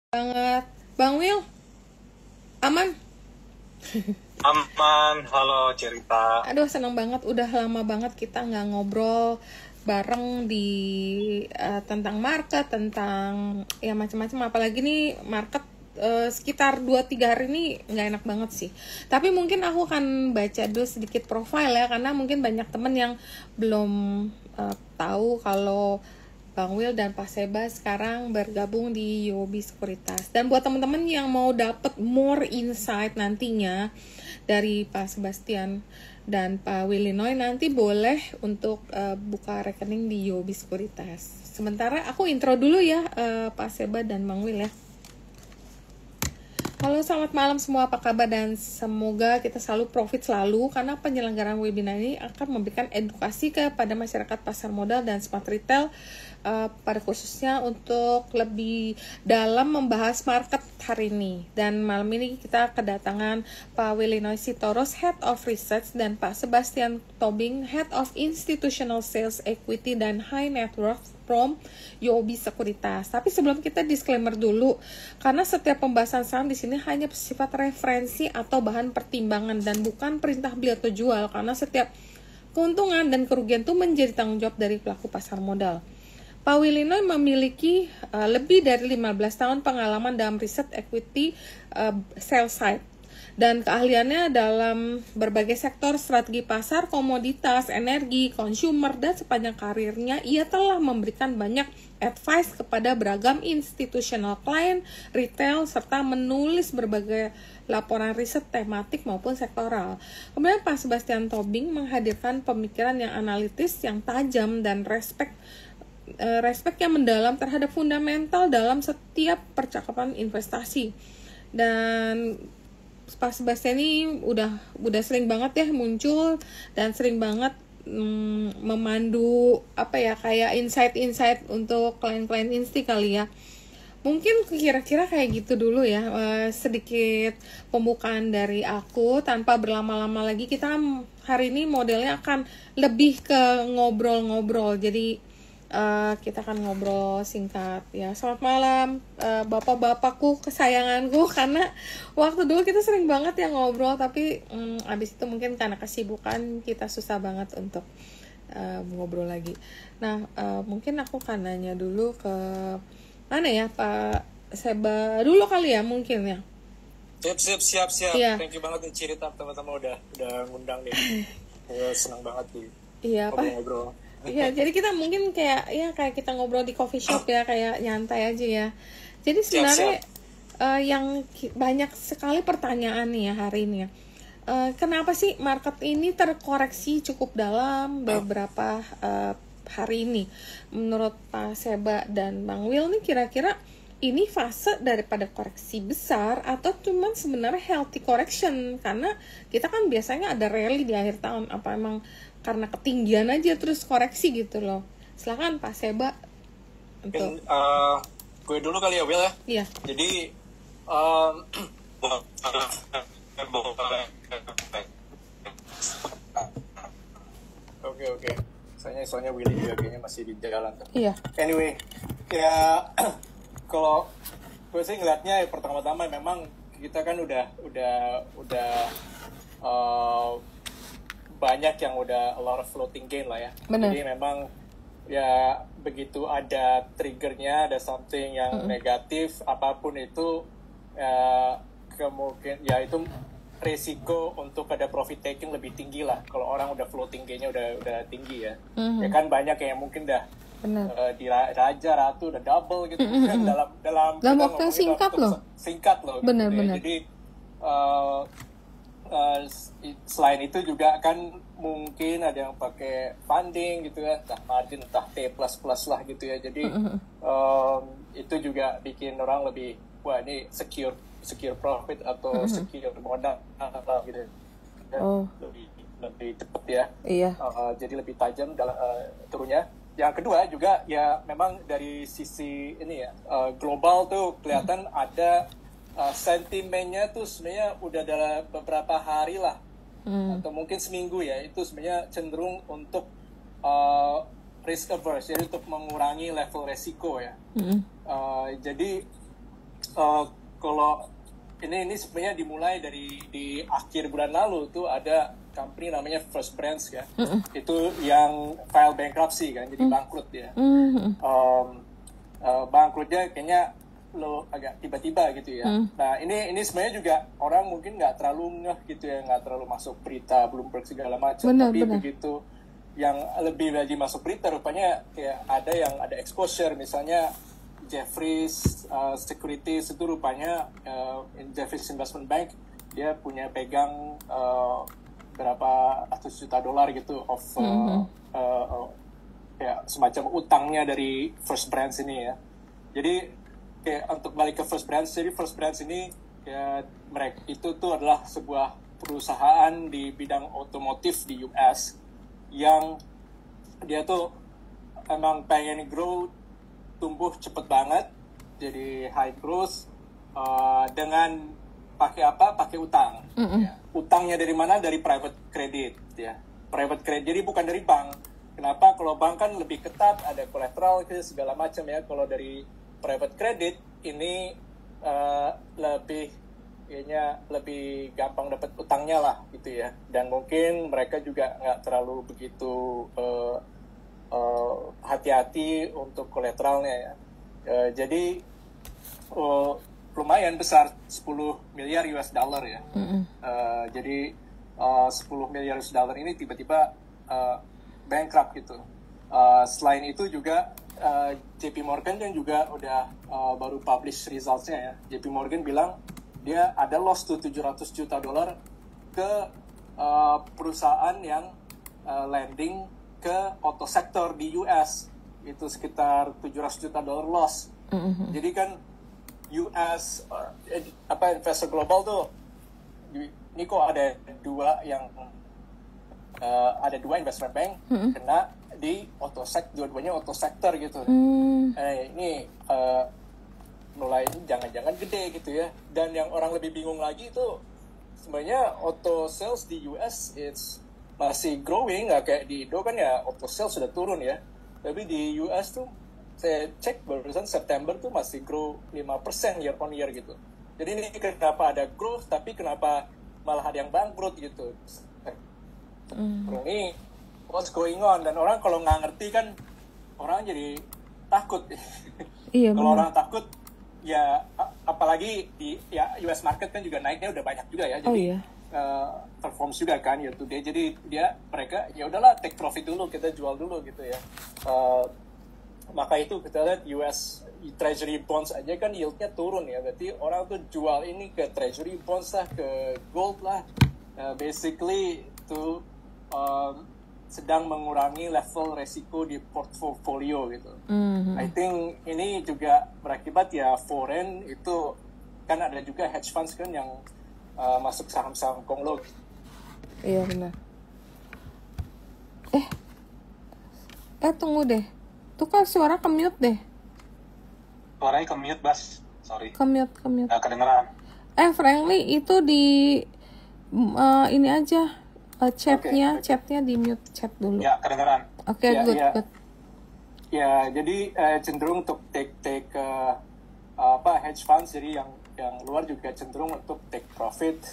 Banget. Bang Will, aman? Aman, halo cerita. Aduh, seneng banget. Udah lama banget kita nggak ngobrol bareng di tentang market, tentang ya macam-macam. Apalagi nih market sekitar 2-3 hari ini nggak enak banget sih. Tapi mungkin aku akan baca dulu sedikit profile ya, karena mungkin banyak temen yang belum tahu kalau Bang Will dan Pak Seba sekarang bergabung di UOB Sekuritas. Dan buat teman-teman yang mau dapat more insight nantinya dari Pak Sebastian dan Pak Willinoy, nanti boleh untuk buka rekening di UOB Sekuritas. Sementara aku intro dulu ya, Pak Seba dan Bang Will ya. Halo, selamat malam semua, apa kabar, dan semoga kita selalu profit selalu, karena penyelenggaraan webinar ini akan memberikan edukasi kepada masyarakat pasar modal dan smart retail, pada khususnya untuk lebih dalam membahas market hari ini. Dan malam ini kita kedatangan Pak Willinoy Sitoros, Head of Research, dan Pak Sebastian Tobing, Head of Institutional Sales Equity dan High Net Worth from UOB Sekuritas. Tapi sebelum kita disclaimer dulu, karena setiap pembahasan saham di sini hanya bersifat referensi atau bahan pertimbangan dan bukan perintah beli atau jual, karena setiap keuntungan dan kerugian itu menjadi tanggung jawab dari pelaku pasar modal. Pak Willinoy memiliki lebih dari 15 tahun pengalaman dalam riset equity sell side, dan keahliannya dalam berbagai sektor strategi pasar, komoditas, energi, consumer, dan sepanjang karirnya ia telah memberikan banyak advice kepada beragam institutional client, retail, serta menulis berbagai laporan riset tematik maupun sektoral. Kemudian Pak Sebastian Tobing menghadirkan pemikiran yang analitis, yang tajam, dan respect yang mendalam terhadap fundamental dalam setiap percakapan investasi. Dan Pak Sebastian ini udah sering banget ya muncul dan sering banget memandu kayak insight untuk klien-klien insti kali ya. Mungkin kira-kira kayak gitu dulu ya, sedikit pembukaan dari aku tanpa berlama-lama lagi. Kita hari ini modelnya akan lebih ke ngobrol-ngobrol, jadi kita akan ngobrol singkat ya. Selamat malam bapak-bapakku kesayanganku, karena waktu dulu kita sering banget ya ngobrol, tapi abis itu mungkin karena kesibukan kita susah banget untuk ngobrol lagi. Nah, mungkin aku akan nanya dulu ke mana ya, Pak Seba dulu kali ya mungkin ya. Siap. Iya. Thank you banget nih cerita, teman-teman udah ngundang nih. Senang banget nih. Iya, Pak. Ngobrol. Iya, jadi kita mungkin kayak kita ngobrol di coffee shop ya, kayak nyantai aja ya. Jadi sebenarnya yang banyak sekali pertanyaan nih ya hari ini ya. Kenapa sih market ini terkoreksi cukup dalam beberapa hari ini? Menurut Pak Seba dan Bang Will nih, kira-kira ini fase daripada koreksi besar atau cuman sebenarnya healthy correction? Karena kita kan biasanya ada rally di akhir tahun, apa emang karena ketinggian aja terus koreksi gitu loh. Silakan Pak Seba untuk gue dulu kali ya, Will ya. Iya. Jadi Oke. Soalnya Willy juga kayaknya masih di jalan tuh. Iya. Anyway, ya kalau gue sih ngeliatnya pertama-tama memang kita kan udah banyak yang udah a lot of floating gain lah ya. Bener. Jadi memang ya begitu ada triggernya, ada something yang negatif apapun itu, ya kemungkinan ya itu resiko untuk ada profit taking lebih tinggi lah kalau orang udah floating gainnya udah tinggi ya. Ya kan banyak yang mungkin dah di raja ratu udah double gitu dalam waktu yang singkat loh gitu. Bener. Jadi selain itu juga kan mungkin ada yang pakai funding gitu ya, entah margin entah T++ lah gitu ya. Jadi itu juga bikin orang lebih, wah ini secure profit atau secure modal gitu. Lebih cepat ya. Iya. Jadi lebih tajam dalam turunnya. Yang kedua juga ya memang dari sisi ini ya, global tuh kelihatan ada sentimennya tuh sebenarnya udah dalam beberapa hari lah, atau mungkin seminggu ya, itu sebenarnya cenderung untuk risk averse, jadi untuk mengurangi level resiko ya. Jadi kalau ini sebenarnya dimulai di akhir bulan lalu tuh ada company namanya First Brands ya, itu yang file bankruptcy kan, jadi bangkrut dia. Bangkrutnya kayaknya lo agak tiba-tiba gitu ya. Nah ini sebenarnya juga orang mungkin nggak terlalu ngeh gitu ya, nggak terlalu masuk berita Bloomberg segala macam. Tapi begitu yang lebih lagi masuk berita, rupanya kayak ada exposure, misalnya Jefferies Securities itu rupanya Jefferies Investment Bank dia punya pegang berapa ratus juta dolar gitu of ya semacam utangnya dari First Brands ini ya. Jadi kayak untuk balik ke First Brands, jadi First Brands ini ya mereka itu tuh adalah sebuah perusahaan di bidang otomotif di US yang dia tuh emang pengen grow, tumbuh cepet banget, jadi high growth dengan pakai apa? Pakai utang. Ya. Utangnya dari mana? Dari private credit ya. Private credit, jadi bukan dari bank. Kenapa? Kalau bank kan lebih ketat, ada collateral segala macam ya. Kalau dari private credit ini lebih gampang dapat utangnya lah gitu ya. Dan mungkin mereka juga nggak terlalu begitu hati-hati untuk kolateralnya ya. Jadi lumayan besar, 10 miliar US dollar ya. Jadi 10 miliar US dollar ini tiba-tiba bankrupt gitu. Selain itu juga JP Morgan kan juga udah baru publish results-nya ya. JP Morgan bilang dia ada loss tuh 700 juta dolar ke perusahaan yang lending ke auto sector di US, itu sekitar 700 juta dolar loss. Jadi kan US investor global tuh ini kok ada dua investment bank kena di auto sector, dua-duanya auto sector gitu. Ini mulai jangan-jangan gede gitu ya. Dan yang orang lebih bingung lagi itu sebenarnya auto sales di US masih growing, nggak kayak di Indo kan ya auto sales sudah turun ya. Tapi di US tuh saya cek barusan September tuh masih grow 5% year on year gitu. Jadi ini kenapa ada growth tapi kenapa malah ada yang bangkrut gitu. Ini what's going on, dan orang kalau nggak ngerti kan orang jadi takut. Iya, kalau orang takut ya apalagi di ya US market kan juga naiknya udah banyak juga ya. Jadi performs juga kan year to date. Jadi mereka ya udahlah take profit dulu, kita jual dulu gitu ya. Maka itu kita lihat US Treasury bonds aja kan yieldnya turun ya. Berarti orang tuh jual ini ke Treasury bonds lah, ke gold lah. Basically itu sedang mengurangi level resiko di portfolio gitu. I think ini juga berakibat ya foreign itu kan ada juga hedge funds kan yang masuk saham-saham Konglo. Iya benar. Tunggu deh. Tuh kan suara ke-mute deh. Suaranya ke-mute, Bas. Sorry. Ke-mute. Nggak kedengeran. Frankly itu di ini aja chatnya di mute chat dulu. Ya, kedengeran. Oke, good. Ya, jadi cenderung untuk take hedge funds, jadi yang luar juga cenderung untuk take profit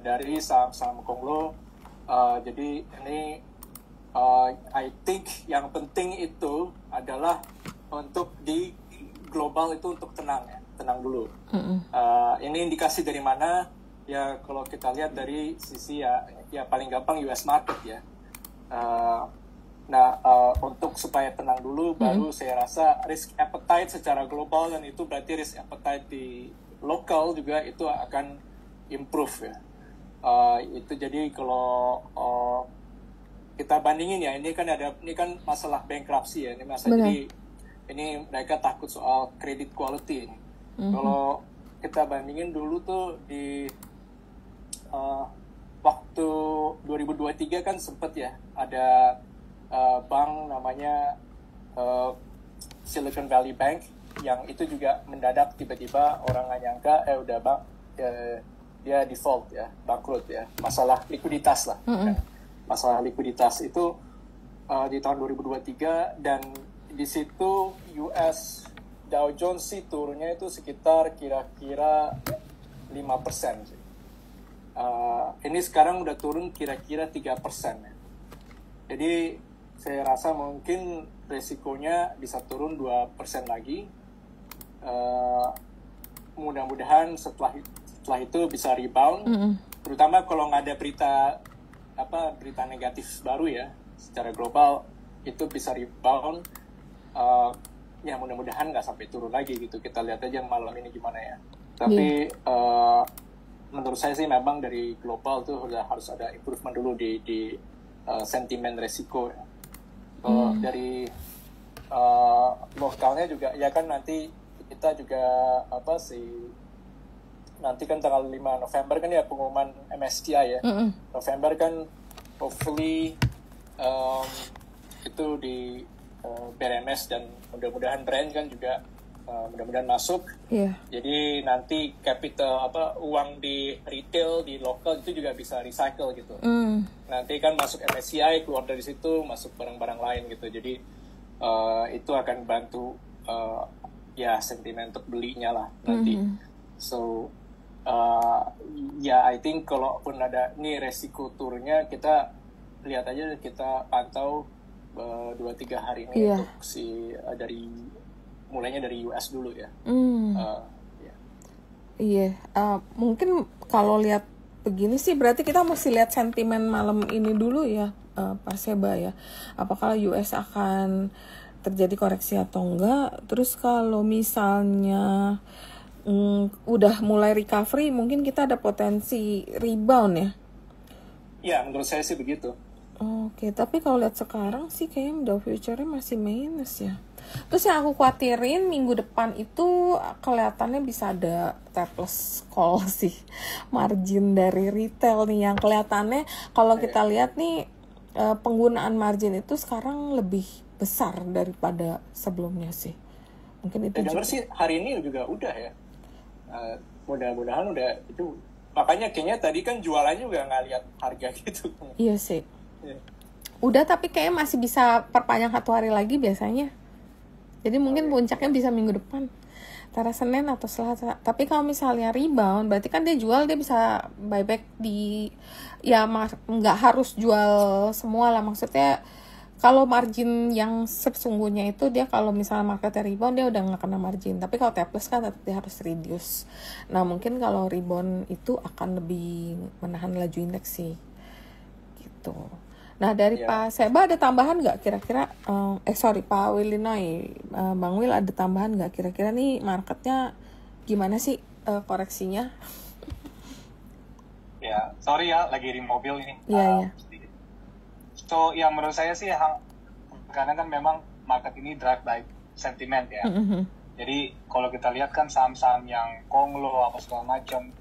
dari saham-saham Konglo. Jadi ini I think yang penting itu adalah untuk di global itu untuk tenang dulu. Ini indikasi dari mana? Ya kalau kita lihat dari sisi ya paling gampang US market ya. Untuk supaya tenang dulu, baru saya rasa risk appetite secara global, dan itu berarti risk appetite di lokal juga itu akan improve ya. Itu jadi kalau kita bandingin ya, ini kan masalah bankruptcy ya, ini masalah. Jadi ini mereka takut soal credit quality. Kalau kita bandingin dulu tuh di waktu 2023 kan sempat ya ada bank namanya Silicon Valley Bank yang itu juga mendadak tiba-tiba orang nggak nyangka dia default ya, bangkrut ya, masalah likuiditas lah. Masalah likuiditas itu di tahun 2023, dan di situ US Dow Jones sih turunnya itu sekitar kira-kira 5% sih. Ini sekarang udah turun kira-kira 3% ya. Jadi saya rasa mungkin resikonya bisa turun 2% lagi. Mudah-mudahan setelah itu bisa rebound. Terutama kalau nggak ada berita negatif baru ya secara global, itu bisa rebound. Ya mudah-mudahan nggak sampai turun lagi gitu. Kita lihat aja malam ini gimana ya. Tapi menurut saya sih memang dari global tuh harus ada improvement dulu di sentimen resiko ya. Dari lokalnya juga ya kan, nanti kita juga nanti kan tanggal 5 November kan ya pengumuman MSCI ya. November kan hopefully itu di BRMS, dan mudah-mudahan Brand kan juga mudah-mudahan masuk. Jadi nanti capital uang di retail di lokal itu juga bisa recycle gitu. Nanti kan masuk MSCI, keluar dari situ masuk barang-barang lain gitu. Jadi itu akan bantu ya sentimen untuk belinya lah nanti. So I think kalaupun ada nih resiko turunnya, kita lihat aja, kita pantau 2-3 hari ini untuk mulainya dari US dulu ya. Mungkin kalau lihat begini sih berarti kita mesti lihat sentimen malam ini dulu ya, Pak Seba ya. Apakah US akan terjadi koreksi atau enggak? Terus kalau misalnya udah mulai recovery, mungkin kita ada potensi rebound ya? Ya, menurut saya sih begitu. Oke, tapi kalau lihat sekarang sih kayaknya Dow Future-nya masih minus ya. Terus yang aku khawatirin minggu depan itu kelihatannya bisa ada tapless call sih, margin dari retail nih yang kelihatannya kalau kita lihat nih penggunaan margin itu sekarang lebih besar daripada sebelumnya sih. Mungkin itu dengar sih hari ini juga udah ya. Mudah-mudahan udah itu. Makanya kayaknya tadi kan jualannya juga nggak lihat harga gitu. Iya sih. Udah, tapi kayaknya masih bisa perpanjang 1 hari lagi biasanya. Jadi mungkin puncaknya bisa minggu depan, antara Senin atau Selasa. Tapi kalau misalnya rebound, berarti kan dia jual, dia bisa buyback nggak harus jual semua lah. Maksudnya kalau margin yang sesungguhnya itu dia kalau misalnya marketnya rebound dia udah nggak kena margin. Tapi kalau tapless kan tetap dia harus reduce. Nah mungkin kalau rebound itu akan lebih menahan laju indeks sih, gitu. Nah dari Pak Seba ada tambahan nggak kira-kira? Pak Willinoy, Bang Will ada tambahan nggak kira-kira nih marketnya gimana sih koreksinya? Ya, sorry ya, lagi di mobil ini. Iya. So, yang menurut saya sih, karena kan memang market ini drive by sentiment ya. Jadi kalau kita lihat kan saham-saham yang konglo apa segala macam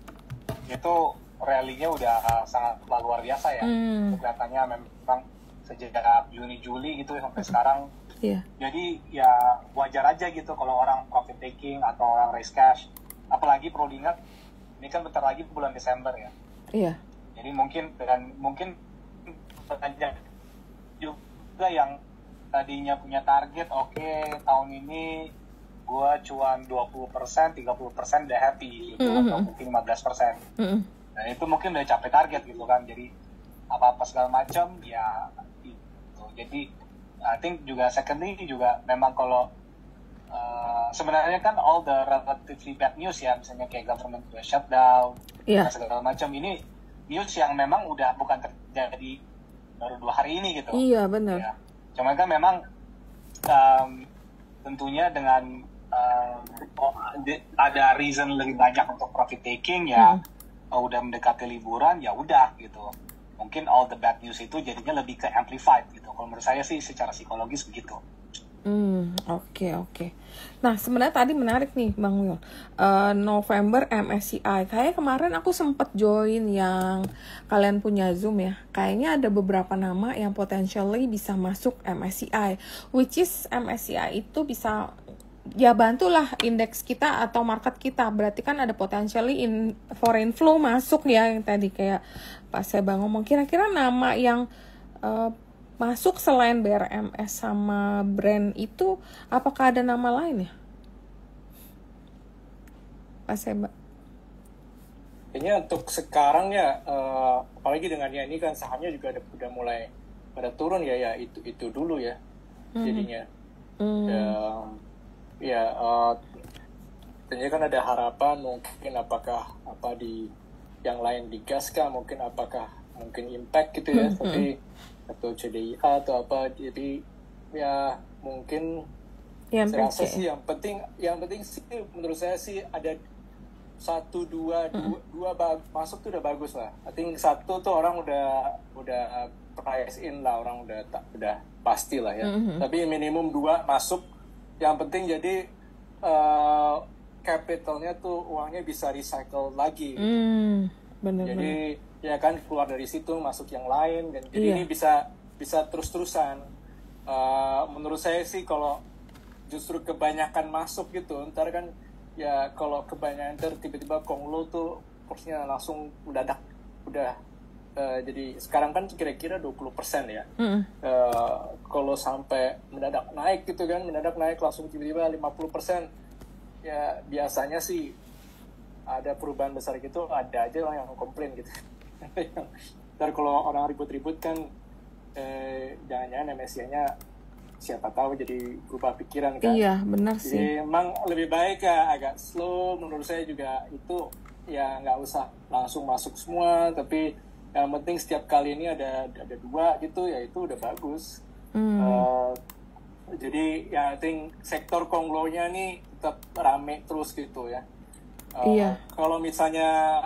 itu rally-nya udah sangat luar biasa ya. Kelihatannya memang sejak Juni-Juli gitu sampai sekarang. Jadi ya wajar aja gitu kalau orang profit taking atau orang raise cash. Apalagi perlu diingat ini kan bentar lagi bulan Desember ya. Jadi mungkin banyak juga yang tadinya punya target, tahun ini gua cuan 20%, 30% udah happy gitu, atau mungkin 15%. Nah itu mungkin udah capek target gitu kan, jadi apa-apa segala macam ya gitu. Jadi I think juga secondly juga memang kalau sebenarnya kan all the relatively bad news ya, misalnya kayak government shutdown dan segala macam, ini news yang memang udah bukan terjadi baru 2 hari ini gitu. Iya benar. Ya. Cuma kan memang tentunya dengan ada reason lebih banyak untuk profit taking ya. Udah mendekati liburan ya udah gitu, mungkin all the bad news itu jadinya lebih ke amplified gitu. Kalau menurut saya sih secara psikologis begitu. Oke. Nah sebenarnya tadi menarik nih Bang Will, November MSCI. Kayaknya kemarin aku sempat join yang kalian punya Zoom ya. Kayaknya ada beberapa nama yang potentially bisa masuk MSCI, which is MSCI itu bisa ya bantulah indeks kita atau market kita. Berarti kan ada potentially foreign flow masuk ya, yang tadi kayak Pak Seba ngomong. Kira-kira nama yang masuk selain BRMS sama Brand itu apakah ada nama lain ya? Pak Seba? Kayaknya untuk sekarang ya, apalagi dengan ya ini kan sahamnya juga udah mulai pada turun ya itu dulu ya jadinya. Tentunya kan ada harapan mungkin apakah di yang lain digas kah, mungkin apakah mungkin impact gitu ya, tapi atau CDIA atau apa, jadi ya mungkin saya rasa sih yang penting sih menurut saya sih ada 1, 2 masuk tuh udah bagus lah. I think 1 tuh orang udah price in lah, orang udah pasti lah ya. Tapi minimum 2 masuk. Yang penting jadi capitalnya tuh uangnya bisa recycle lagi. Bener. Jadi ya kan keluar dari situ masuk yang lain dan jadi ini bisa terus-terusan. Menurut saya sih kalau justru kebanyakan masuk gitu, ntar kan ya kalau kebanyakan tiba-tiba Konglo tuh porsinya langsung mendadak udah jadi sekarang kan kira-kira 20% ya. Kalau sampai mendadak naik gitu kan, mendadak naik langsung tiba-tiba 50%, ya biasanya sih ada perubahan besar gitu, ada aja orang yang komplain gitu. Ntar kalau orang ribut-ribut kan jangan-jangan MSCI-nya siapa tahu jadi berubah pikiran kan. Iya, benar sih. Jadi emang lebih baik ya agak slow, menurut saya juga itu ya nggak usah langsung masuk semua, tapi yang penting setiap kali ini ada 2 gitu, ya itu udah bagus. Jadi ya I think sektor Konglonya nih tetap rame terus gitu ya. Iya. Kalau misalnya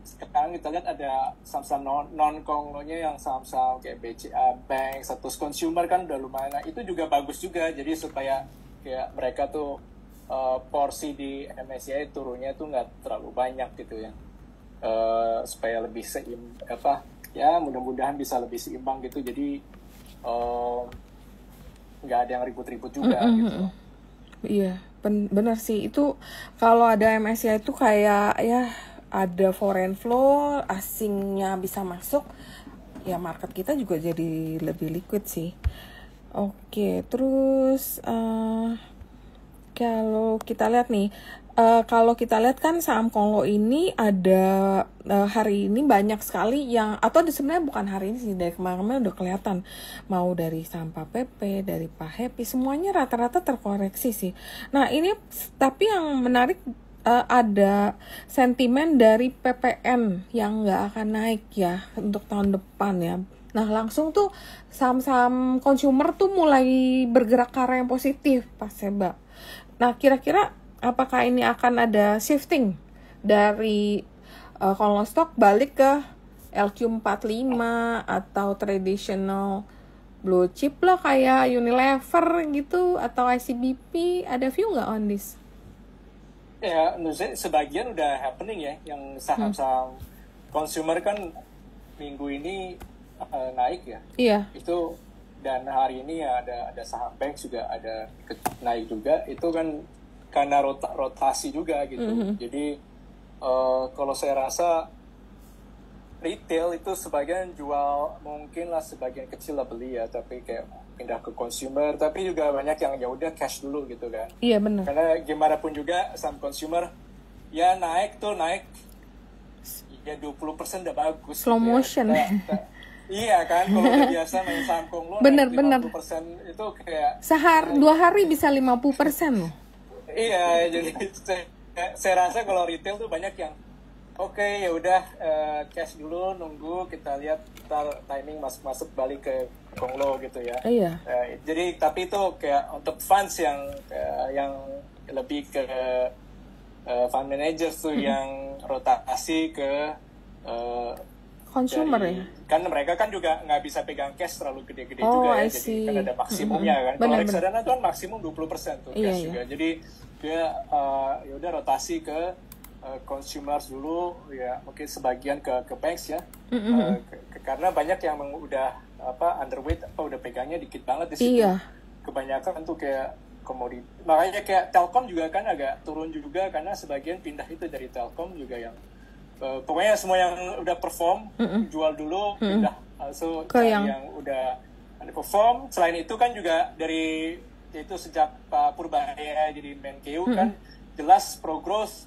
sekarang kita lihat ada saham-saham non-Konglonya yang saham-saham kayak BCA Bank, Status Consumer kan udah lumayan. Nah, itu juga bagus juga. Jadi supaya kayak mereka tuh porsi di MSCI turunnya tuh nggak terlalu banyak gitu ya. Supaya lebih mudah-mudahan bisa lebih seimbang gitu. Jadi nggak ada yang ribut-ribut juga gitu. Iya, benar sih. Itu kalau ada MSCI itu kayak ya ada foreign flow, asingnya bisa masuk, ya market kita juga jadi lebih liquid sih. Oke, terus kalau kita lihat nih, kan saham Konglo ini ada hari ini banyak sekali yang, atau sebenarnya bukan hari ini sih, dari kemarin udah kelihatan, mau dari saham Pak PP, dari Pak Happy, semuanya rata-rata terkoreksi sih. Nah ini tapi yang menarik, ada sentimen dari PPN yang nggak akan naik ya untuk tahun depan ya. Nah langsung tuh saham-saham consumer tuh mulai bergerak ke arah yang positif, Pak Seba. Nah kira-kira apakah ini akan ada shifting dari Konglo stock balik ke LQ45 atau traditional blue chip lah kayak Unilever gitu atau ICBP? Ada view nggak on this? Ya, menurut saya sebagian udah happening ya, yang saham-saham consumer kan minggu ini naik ya. Iya. Itu dan hari ini ya ada saham bank juga ada naik juga. Itu kan karena rotasi juga gitu. Jadi kalau saya rasa retail itu sebagian jual, mungkin lah sebagian kecil lah beli ya, tapi kayak pindah ke consumer, tapi juga banyak yang ya udah cash dulu gitu kan. Iya benar. Karena gimana pun juga saham consumer ya naik ya 20% udah bagus. Slow motion. Iya kan, kalau udah biasa main saham Konglo bener. 50% itu kayak 2 hari bisa 50% loh. Iya, jadi saya rasa kalau retail tuh banyak yang oke, ya udah cash dulu, nunggu kita lihat timing masuk balik ke Konglo gitu ya. Iya. Jadi tapi itu kayak untuk funds yang lebih ke fund managers tuh yang rotasi ke consumer ya. Kan mereka kan juga nggak bisa pegang cash terlalu gede-gede juga ya. Jadi kan ada maksimumnya kan. Kalau reksadana tuh kan maksimum 20% tuh cash juga. Jadi dia ya udah rotasi ke consumers dulu ya, mungkin sebagian ke banks ya. Karena banyak yang udah underweight udah pegangnya dikit banget di situ. Iya. Kebanyakan tuh kayak komoditi. Makanya kayak Telkom juga kan agak turun juga karena sebagian pindah itu dari Telkom juga yang pokoknya semua yang udah perform jual dulu pindah so ke yang udah perform. Selain itu kan juga dari itu sejak Pak Purbaya jadi Menkeu kan jelas pro growth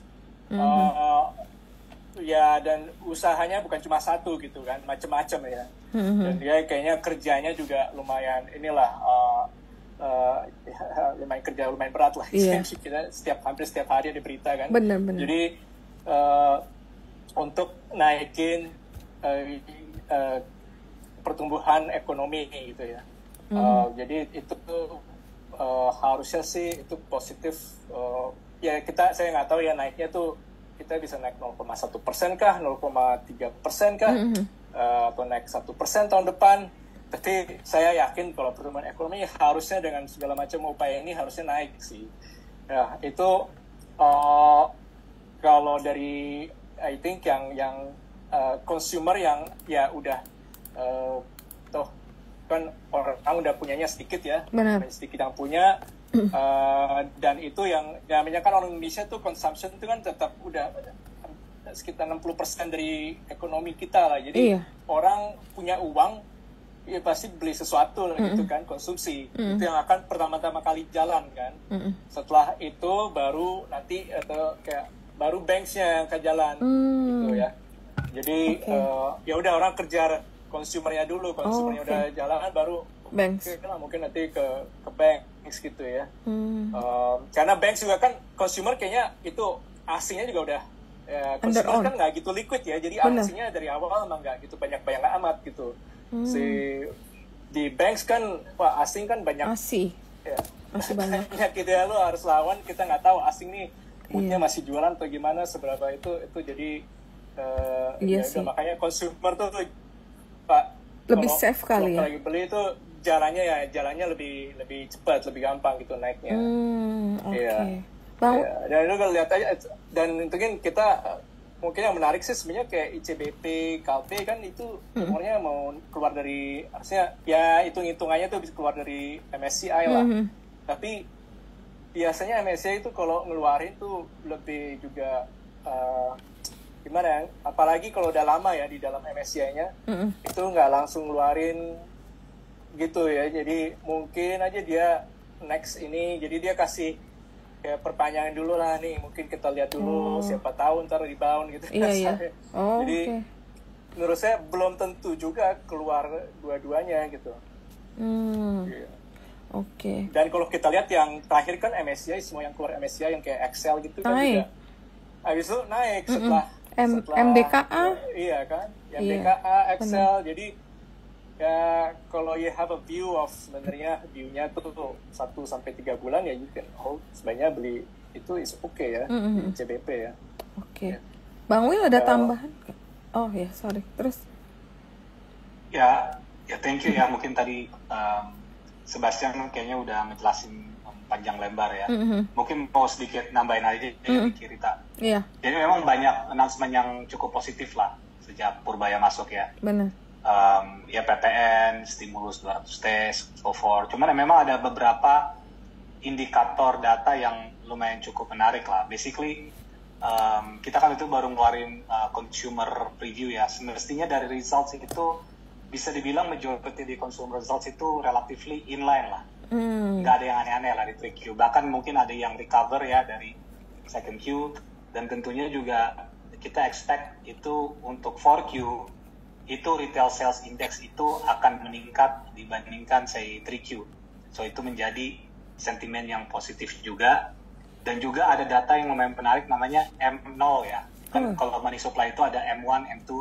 Ya, dan usahanya bukan cuma satu gitu kan, macam-macam ya. Dan dia kayaknya kerjanya juga lumayan lumayan berat lah. Kita hampir setiap hari ada berita kan. Benar. Jadi untuk naikin pertumbuhan ekonomi gitu ya. Jadi itu harusnya sih itu positif. Ya saya nggak tahu ya naiknya tuh kita bisa naik 0,1% kah, 0,3% kah, atau naik 1% tahun depan. Tapi saya yakin kalau pertumbuhan ekonomi harusnya dengan segala macam upaya ini harusnya naik sih. Nah, itu kalau dari I think yang consumer yang ya udah toh kan orang udah punyanya sedikit ya. Benar. Sedikit yang punya. Dan itu yang namanya kan orang Indonesia tuh consumption itu kan tetap udah sekitar 60% dari ekonomi kita lah. Jadi orang punya uang ya pasti beli sesuatu lah gitu kan, konsumsi. Itu yang akan pertama-tama kali jalan kan. Setelah itu baru nanti atau kayak baru banks-nya yang akan jalan gitu ya. Jadi ya udah orang kejar konsumernya dulu, konsumernya udah jalan baru banks. Mungkin nanti ke banks gitu ya. Karena banks juga kan consumer kayaknya itu asingnya juga udah consumer kan nggak gitu liquid ya. Jadi asingnya dari awal emang nggak gitu banyak amat gitu. Di banks kan asing kan banyak. Masih banyak. Gitu ya, lo harus lawan, kita nggak tahu asing nih moodnya masih jualan atau gimana, seberapa itu jadi makanya consumer tuh lebih safe kali ya. Lagi beli itu jalannya lebih cepat, lebih gampang gitu naiknya. Dan lu kalau lihat aja, dan mungkin kita mungkin yang menarik sih sebenarnya kayak ICBP, Kalbe kan itu umurnya mau keluar dari, harusnya ya hitungannya tuh bisa keluar dari MSCI lah. Tapi biasanya MSCI itu kalau ngeluarin tuh lebih juga gimana ya, apalagi kalau udah lama ya di dalam MSCI-nya, itu nggak langsung ngeluarin gitu ya. Jadi mungkin aja dia next ini, jadi dia kasih kayak perpanjangan dulu lah nih, mungkin kita lihat dulu, siapa tahu ntar rebound gitu. Jadi menurut saya belum tentu juga keluar dua-duanya gitu. Dan kalau kita lihat yang terakhir kan MSCI, semua yang keluar MSCI yang kayak Excel gitu kan juga habis itu naik setelah MDKA. Iya kan, MDKA, Excel. Jadi ya kalau you have a view of sebenarnya view-nya tuh 1-3 bulan ya, you can sebenarnya beli itu is okay ya, CBP ya. Bang Will ada tambahan? Terus ya thank you ya. Mungkin tadi Sebastian kayaknya udah ngejelasin panjang lebar ya. Mungkin mau sedikit nambahin aja dari Kirita. Jadi memang banyak announcement yang cukup positif lah sejak Purbaya masuk ya. Benar. Ya PPN, stimulus 200T, so forth. Cuman memang ada beberapa indikator data yang lumayan cukup menarik lah. Basically, kita kan itu baru ngeluarin consumer preview ya. Semestinya dari results itu bisa dibilang majority di consumer results itu relatively inline lah. Nggak ada yang aneh-aneh lah di 3Q. Bahkan mungkin ada yang recover ya dari second Q. Dan tentunya juga kita expect itu untuk 4Q itu retail sales index itu akan meningkat dibandingkan say 3Q. So itu menjadi sentimen yang positif juga. Dan juga ada data yang lumayan menarik namanya M0 ya. Kan kalau money supply itu ada M1, M2.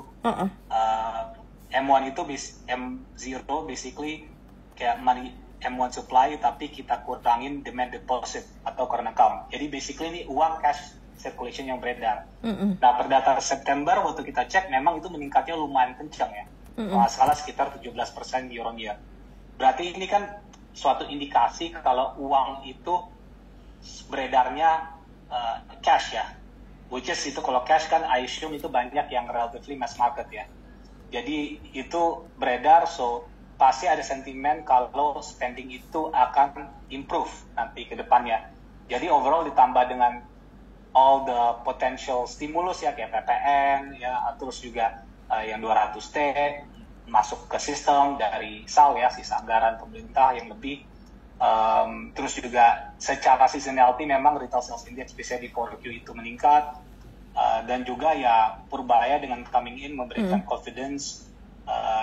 M1 itu M0 basically kayak money M1 supply tapi kita kurangin demand deposit atau current account. Jadi basically ini uang cash circulation yang beredar. Nah, per data September waktu kita cek memang itu meningkatnya lumayan kencang ya. Skala sekitar 17% year on year. Berarti ini kan suatu indikasi kalau uang itu beredarnya cash ya. Which is itu kalau cash kan I assume itu banyak yang relatively mass market ya. Jadi itu beredar, so pasti ada sentimen kalau spending itu akan improve nanti ke depannya. Jadi overall ditambah dengan all the potential stimulus ya kayak PPN ya, terus juga yang 200T masuk ke sistem dari SAL ya, sisa anggaran pemerintah yang lebih. Terus juga secara seasonality memang retail sales index bisa di 4Q itu meningkat. dan juga ya Purbaya dengan coming in memberikan confidence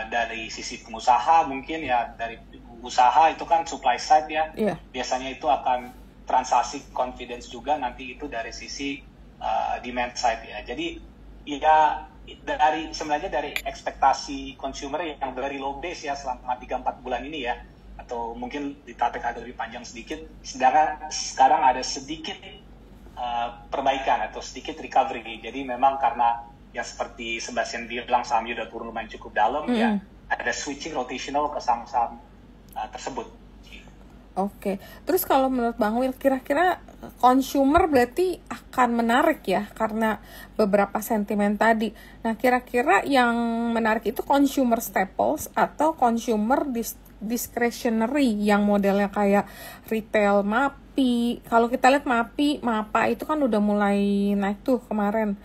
dari sisi pengusaha, mungkin ya dari usaha itu kan supply side ya, biasanya itu akan transaksi confidence juga, nanti itu dari sisi demand side ya. Jadi ya sebenarnya dari ekspektasi consumer yang very low base ya selama 3-4 bulan ini ya, atau mungkin ditarik agak lebih panjang sedikit, sedangkan sekarang ada sedikit perbaikan atau sedikit recovery. Jadi memang karena yang seperti Sebastian bilang, sahamnya udah turun lumayan cukup dalam ya, ada switching rotational ke saham-saham tersebut. Oke, terus kalau menurut Bang Will, kira-kira consumer berarti akan menarik ya karena beberapa sentimen tadi. Nah, kira-kira yang menarik itu consumer staples atau consumer discretionary yang modelnya kayak retail MAPI. Kalau kita lihat MAPA itu kan udah mulai naik tuh kemarin.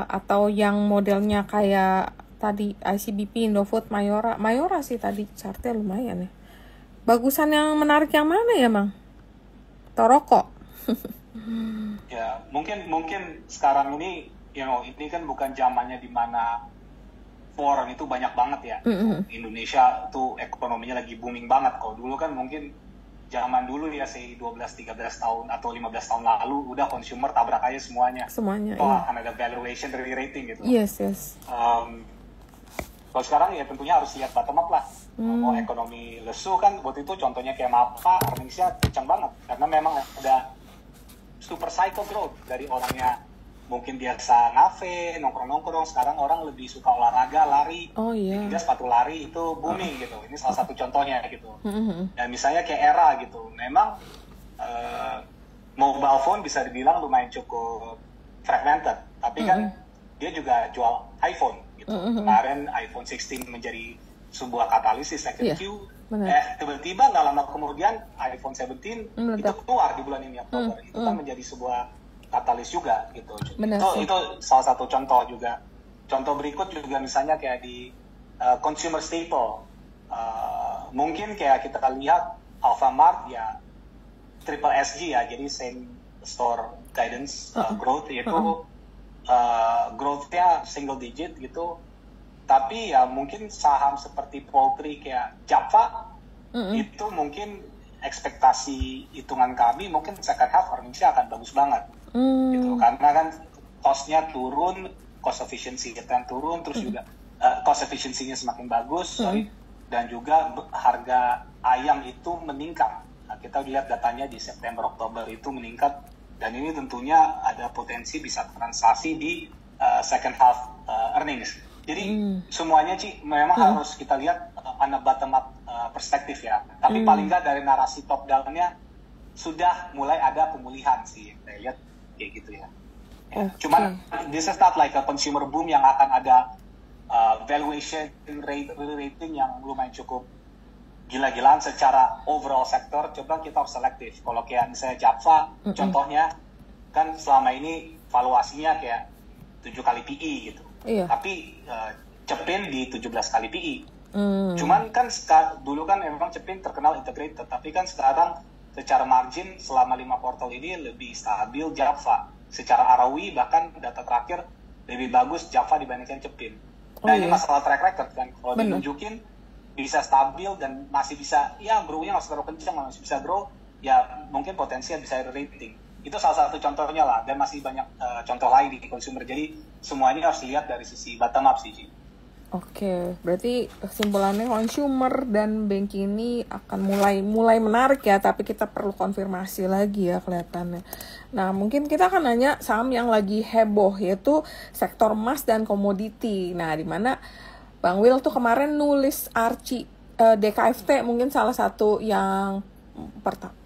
Atau yang modelnya kayak tadi ICBP, Indofood, Mayora sih tadi chartnya lumayan ya. Bagusan yang menarik yang mana ya, Bang? Toroko. Ya, mungkin sekarang ini, ini kan bukan zamannya di mana foreign itu banyak banget ya. Indonesia tuh ekonominya lagi booming banget. Kalau dulu kan mungkin zaman dulu ya, 12-13 tahun atau 15 tahun lalu udah consumer tabrak aja semuanya. Akan ada valuation dari rating gitu. Yes. Kalau sekarang ya tentunya harus lihat bottom up lah. Mau ekonomi lesu kan, waktu itu contohnya kayak MAPA, earningsnya kencang banget. Karena memang ada super cycle growth dari orangnya mungkin biasa ngafe, nongkrong-nongkrong, sekarang orang lebih suka olahraga, lari. Sehingga sepatu lari itu booming gitu. Ini salah satu contohnya gitu. Dan misalnya kayak Era gitu, memang mobile phone bisa dibilang lumayan cukup fragmented. Tapi kan dia juga jual iPhone gitu. Kemarin iPhone 16 menjadi sebuah katalisis second Q. Tiba-tiba nggak lama kemudian iPhone 17 itu keluar di bulan ini Oktober. Itu kan menjadi sebuah katalis juga gitu. Itu salah satu contoh juga. Contoh berikut juga misalnya kayak di consumer staple. Mungkin kayak kita lihat Alfamart ya triple SG ya, jadi same store guidance growth, yaitu growth-nya single digit gitu. Tapi ya mungkin saham seperti poultry kayak Java itu mungkin ekspektasi hitungan kami mungkin second half earnings-nya akan bagus banget gitu, karena kan cost-nya turun, cost efficiency-nya turun, terus juga cost efficiency-nya semakin bagus, dan juga harga ayam itu meningkat. Nah, kita lihat datanya di September Oktober itu meningkat, dan ini tentunya ada potensi bisa transaksi di second half earnings. Jadi semuanya memang harus kita lihat on a bottom up perspektif ya. Tapi paling nggak dari narasi top down-nya sudah mulai ada pemulihan sih. Saya lihat kayak gitu ya. Cuman this is not like a consumer boom yang akan ada valuation rating yang lumayan cukup gila-gilaan secara overall sektor. Coba kita harus selektif. Kalau kayak misalnya Java, contohnya kan selama ini valuasinya kayak 7 kali PE gitu. Tapi Cepin di 17 kali PE. Cuman kan dulu kan memang Cepin terkenal integrated, tapi kan sekarang secara margin selama 5 kuartal ini lebih stabil Java. Secara ROE bahkan data terakhir lebih bagus Java dibandingkan Cepin. Nah ini masalah track record kan. Kalau ditunjukin bisa stabil dan masih bisa, ya grow-nya nggak terlalu kencang, masih bisa grow, ya mungkin potensinya bisa rating. Itu salah satu contohnya lah, dan masih banyak contoh lain di consumer. Jadi semuanya harus dilihat dari sisi bottom up sih. Oke, berarti kesimpulannya consumer dan banking ini akan mulai menarik ya, tapi kita perlu konfirmasi lagi ya kelihatannya. Nah, mungkin kita akan nanya saham yang lagi heboh, yaitu sektor emas dan komoditi. Nah, di mana Bang Will tuh kemarin nulis Archie DKFT, mungkin salah satu yang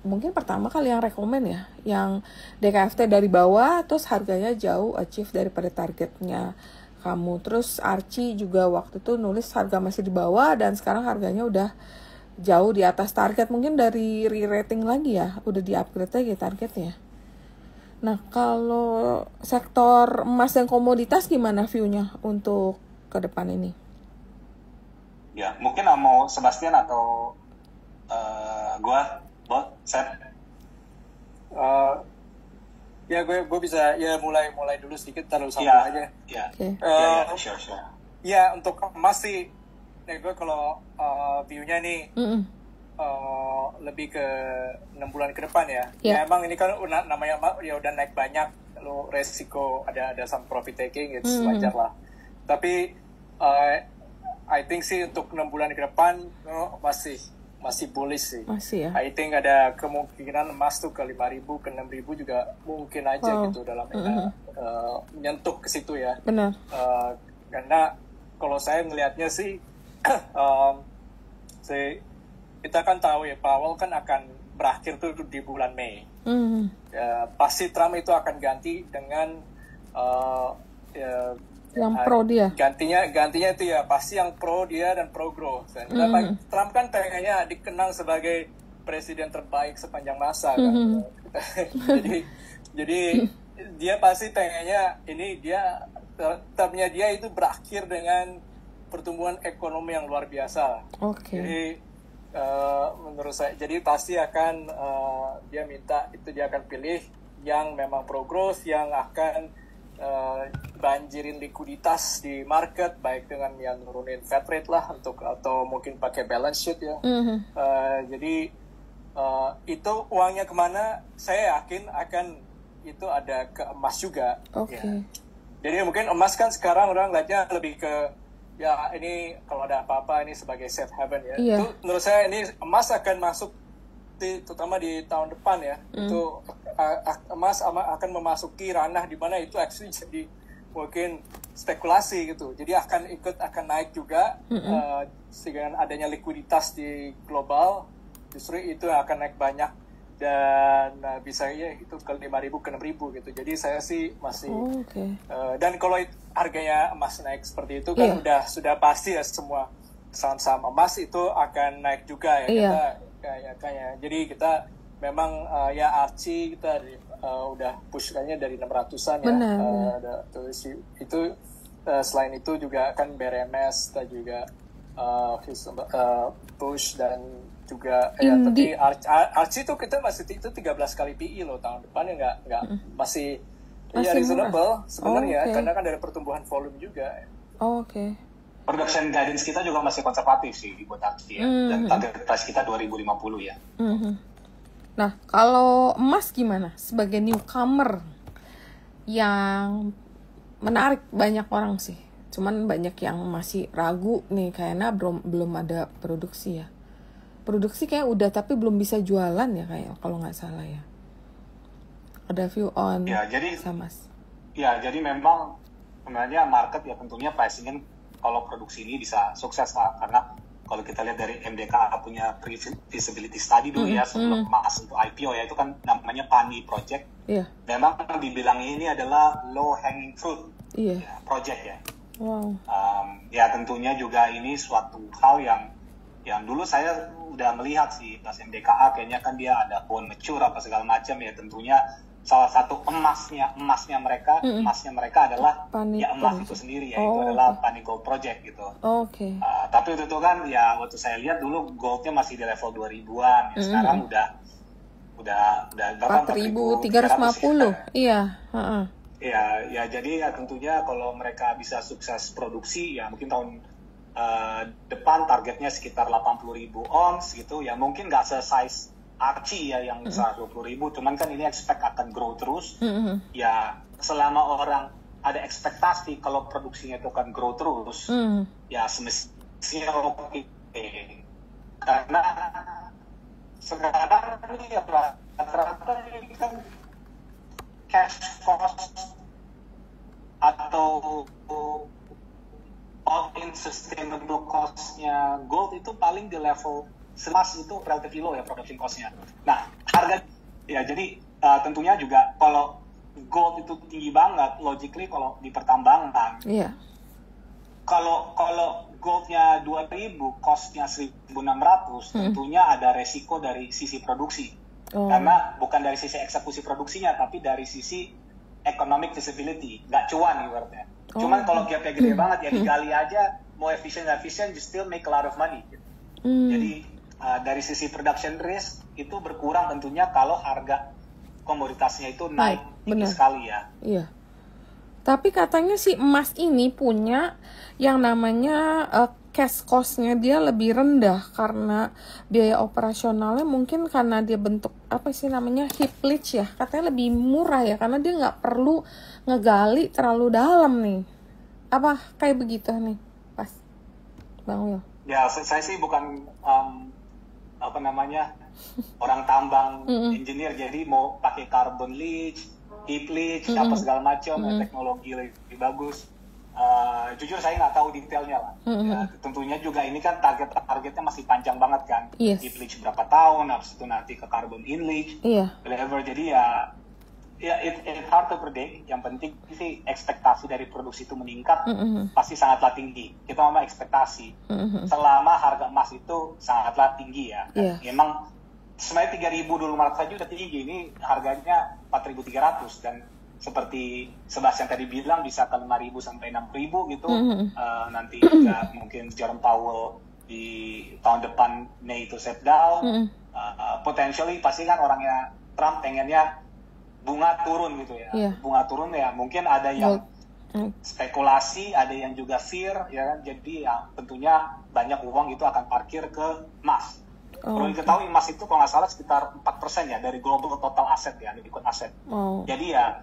mungkin pertama kali yang rekomen ya, yang DKFT dari bawah terus harganya jauh achieve daripada targetnya kamu. Terus Archie juga waktu itu nulis harga masih di bawah dan sekarang harganya udah jauh di atas target, mungkin dari re-rating lagi ya, udah di-upgrade lagi targetnya. Nah, kalau sektor emas dan komoditas gimana view-nya untuk ke depan ini? Ya, mungkin mau Sebastian atau Ya gue bisa ya mulai dulu sedikit terus sambung Ya, aja. ya, Oke. sure. Ya untuk emas sih, gue kalau view-nya nih lebih ke 6 bulan ke depan ya. Yeah. Ya emang ini kan namanya ya udah naik banyak, lo resiko ada some profit taking, it's wajar lah. Tapi I think sih untuk 6 bulan ke depan masih bullish sih. Masih ya. I think ada kemungkinan emas tuh ke 5.000 ke 6.000 juga mungkin aja gitu dalam menyentuh ke situ ya. Benar. Karena kalau saya ngelihatnya sih kita kan tahu ya Powell kan akan berakhir tuh di bulan Mei. Ya, pasti Trump itu akan ganti dengan yang pro dia. Gantinya itu ya pasti yang pro dia dan pro growth. Trump kan pengennya dikenang sebagai presiden terbaik sepanjang masa kan. jadi dia pasti pengennya termnya dia itu berakhir dengan pertumbuhan ekonomi yang luar biasa. Oke. Jadi menurut saya jadi pasti akan dia akan pilih yang memang pro growth, yang akan banjirin likuiditas di market, baik dengan yang nurunin Fed rate lah atau mungkin pakai balance sheet ya. Jadi itu uangnya kemana? Saya yakin akan itu ada ke emas juga. Oke. Ya. Jadi mungkin emas kan sekarang orang lihatnya lebih ke ya ini kalau ada apa-apa ini sebagai safe haven ya. Iya. Itu menurut saya ini emas akan masuk terutama di tahun depan ya. Itu emas akan memasuki ranah di mana itu actually jadi mungkin spekulasi gitu. Jadi akan naik juga dengan adanya likuiditas di global, justru itu akan naik banyak dan bisa ya itu ke 5.000 ke 6.000 gitu. Jadi saya sih masih dan kalau harganya emas naik seperti itu kan sudah pasti ya semua saham-saham emas itu akan naik juga ya. Jadi kita memang ya Archie kita udah push kayaknya dari 600-an ya. Itu selain itu juga kan BRMS kita juga push dan juga ya tapi Archie itu kita masih itu 13 kali PE loh tahun depan ya nggak masih ya reasonable sebenarnya karena kan dari pertumbuhan volume juga. Oke. Production guidance kita juga masih konservatif sih buat Archie ya. Dan target price kita 2050 ya. Nah, kalau emas gimana? Sebagai newcomer yang menarik banyak orang sih. Cuman banyak yang masih ragu nih kayaknya belum ada produksi ya. Produksi kayak udah tapi belum bisa jualan ya kayak kalau nggak salah ya. Ada view on Mas. Ya, jadi memang sebenarnya market ya tentunya pricing kalau produksi ini bisa sukses lah karena kalau kita lihat dari MDKA punya pre-feasibility study dulu ya sebelum emas untuk IPO ya itu kan namanya PANI project. Memang dibilang ini adalah low hanging fruit project ya. Wow. Ya tentunya juga ini suatu hal yang dulu saya udah melihat sih pas MDKA kayaknya kan dia ada bond mature apa segala macam ya tentunya salah satu emasnya mereka adalah PANI ya emas itu sendiri ya itu adalah PANI Gold Project gitu. Tapi itu kan ya waktu saya lihat dulu goldnya masih di level 2000-an ya sekarang udah 4.350 iya. Ya jadi ya tentunya kalau mereka bisa sukses produksi ya mungkin tahun depan targetnya sekitar 80.000 ons gitu ya mungkin nggak se-size Archie ya yang 120.000 cuman kan ini expect akan grow terus ya selama orang ada ekspektasi kalau produksinya itu akan grow terus ya semestinya oke karena sekarang ini ya rata-rata ini kan cash cost atau all-in sustainable cost-nya gold itu paling di level emas itu relatively low ya production cost-nya. Nah, harga ya jadi tentunya juga kalau gold itu tinggi banget, logically kalau di pertambangan. Kalau goldnya 2.000, cost-nya 1.600, tentunya ada resiko dari sisi produksi. Karena bukan dari sisi eksekusi produksinya, tapi dari sisi economic feasibility, nggak cuan ibaratnya. Cuman kalau gapnya gede banget ya digali aja, mau efisien you still make a lot of money. Gitu. Jadi dari sisi production risk itu berkurang tentunya kalau harga komoditasnya itu naik tinggi benar. sekali ya. Iya. Tapi katanya si emas ini punya yang namanya cash cost-nya dia lebih rendah karena biaya operasionalnya mungkin karena dia bentuk apa sih namanya heap leach ya. Katanya lebih murah ya karena dia nggak perlu ngegali terlalu dalam nih. Apa kayak begitu nih, pas Bang Will? Ya, saya sih bukan apa namanya orang tambang engineer, jadi mau pakai carbon leach, heap leach, apa segala macam, teknologi lebih bagus. Jujur saya nggak tahu detailnya lah. Ya, tentunya juga ini kan targetnya masih panjang banget kan. Yes. Heap leach berapa tahun, habis itu nanti ke carbon in leach, whatever. Jadi ya it's hard to predict. Yang penting sih ekspektasi dari produksi itu meningkat pasti sangatlah tinggi. Kita ngomong ekspektasi. Selama harga emas itu sangatlah tinggi ya. Memang sebenarnya 3.200 saja udah tinggi. Ini harganya 4.300 dan seperti Sebastian tadi bilang bisa ke 5.000 sampai 6.000 gitu. Nanti juga mungkin Jerome Powell di tahun depan Mei itu set down. Potentially pasti kan orangnya Trump pengennya bunga turun gitu ya. Bunga turun ya mungkin ada yang spekulasi, ada yang juga fear ya kan. Jadi ya tentunya banyak uang itu akan parkir ke emas. Perlu diketahui emas itu kalau nggak salah sekitar 4% ya dari global total aset ya, liquid aset. Jadi ya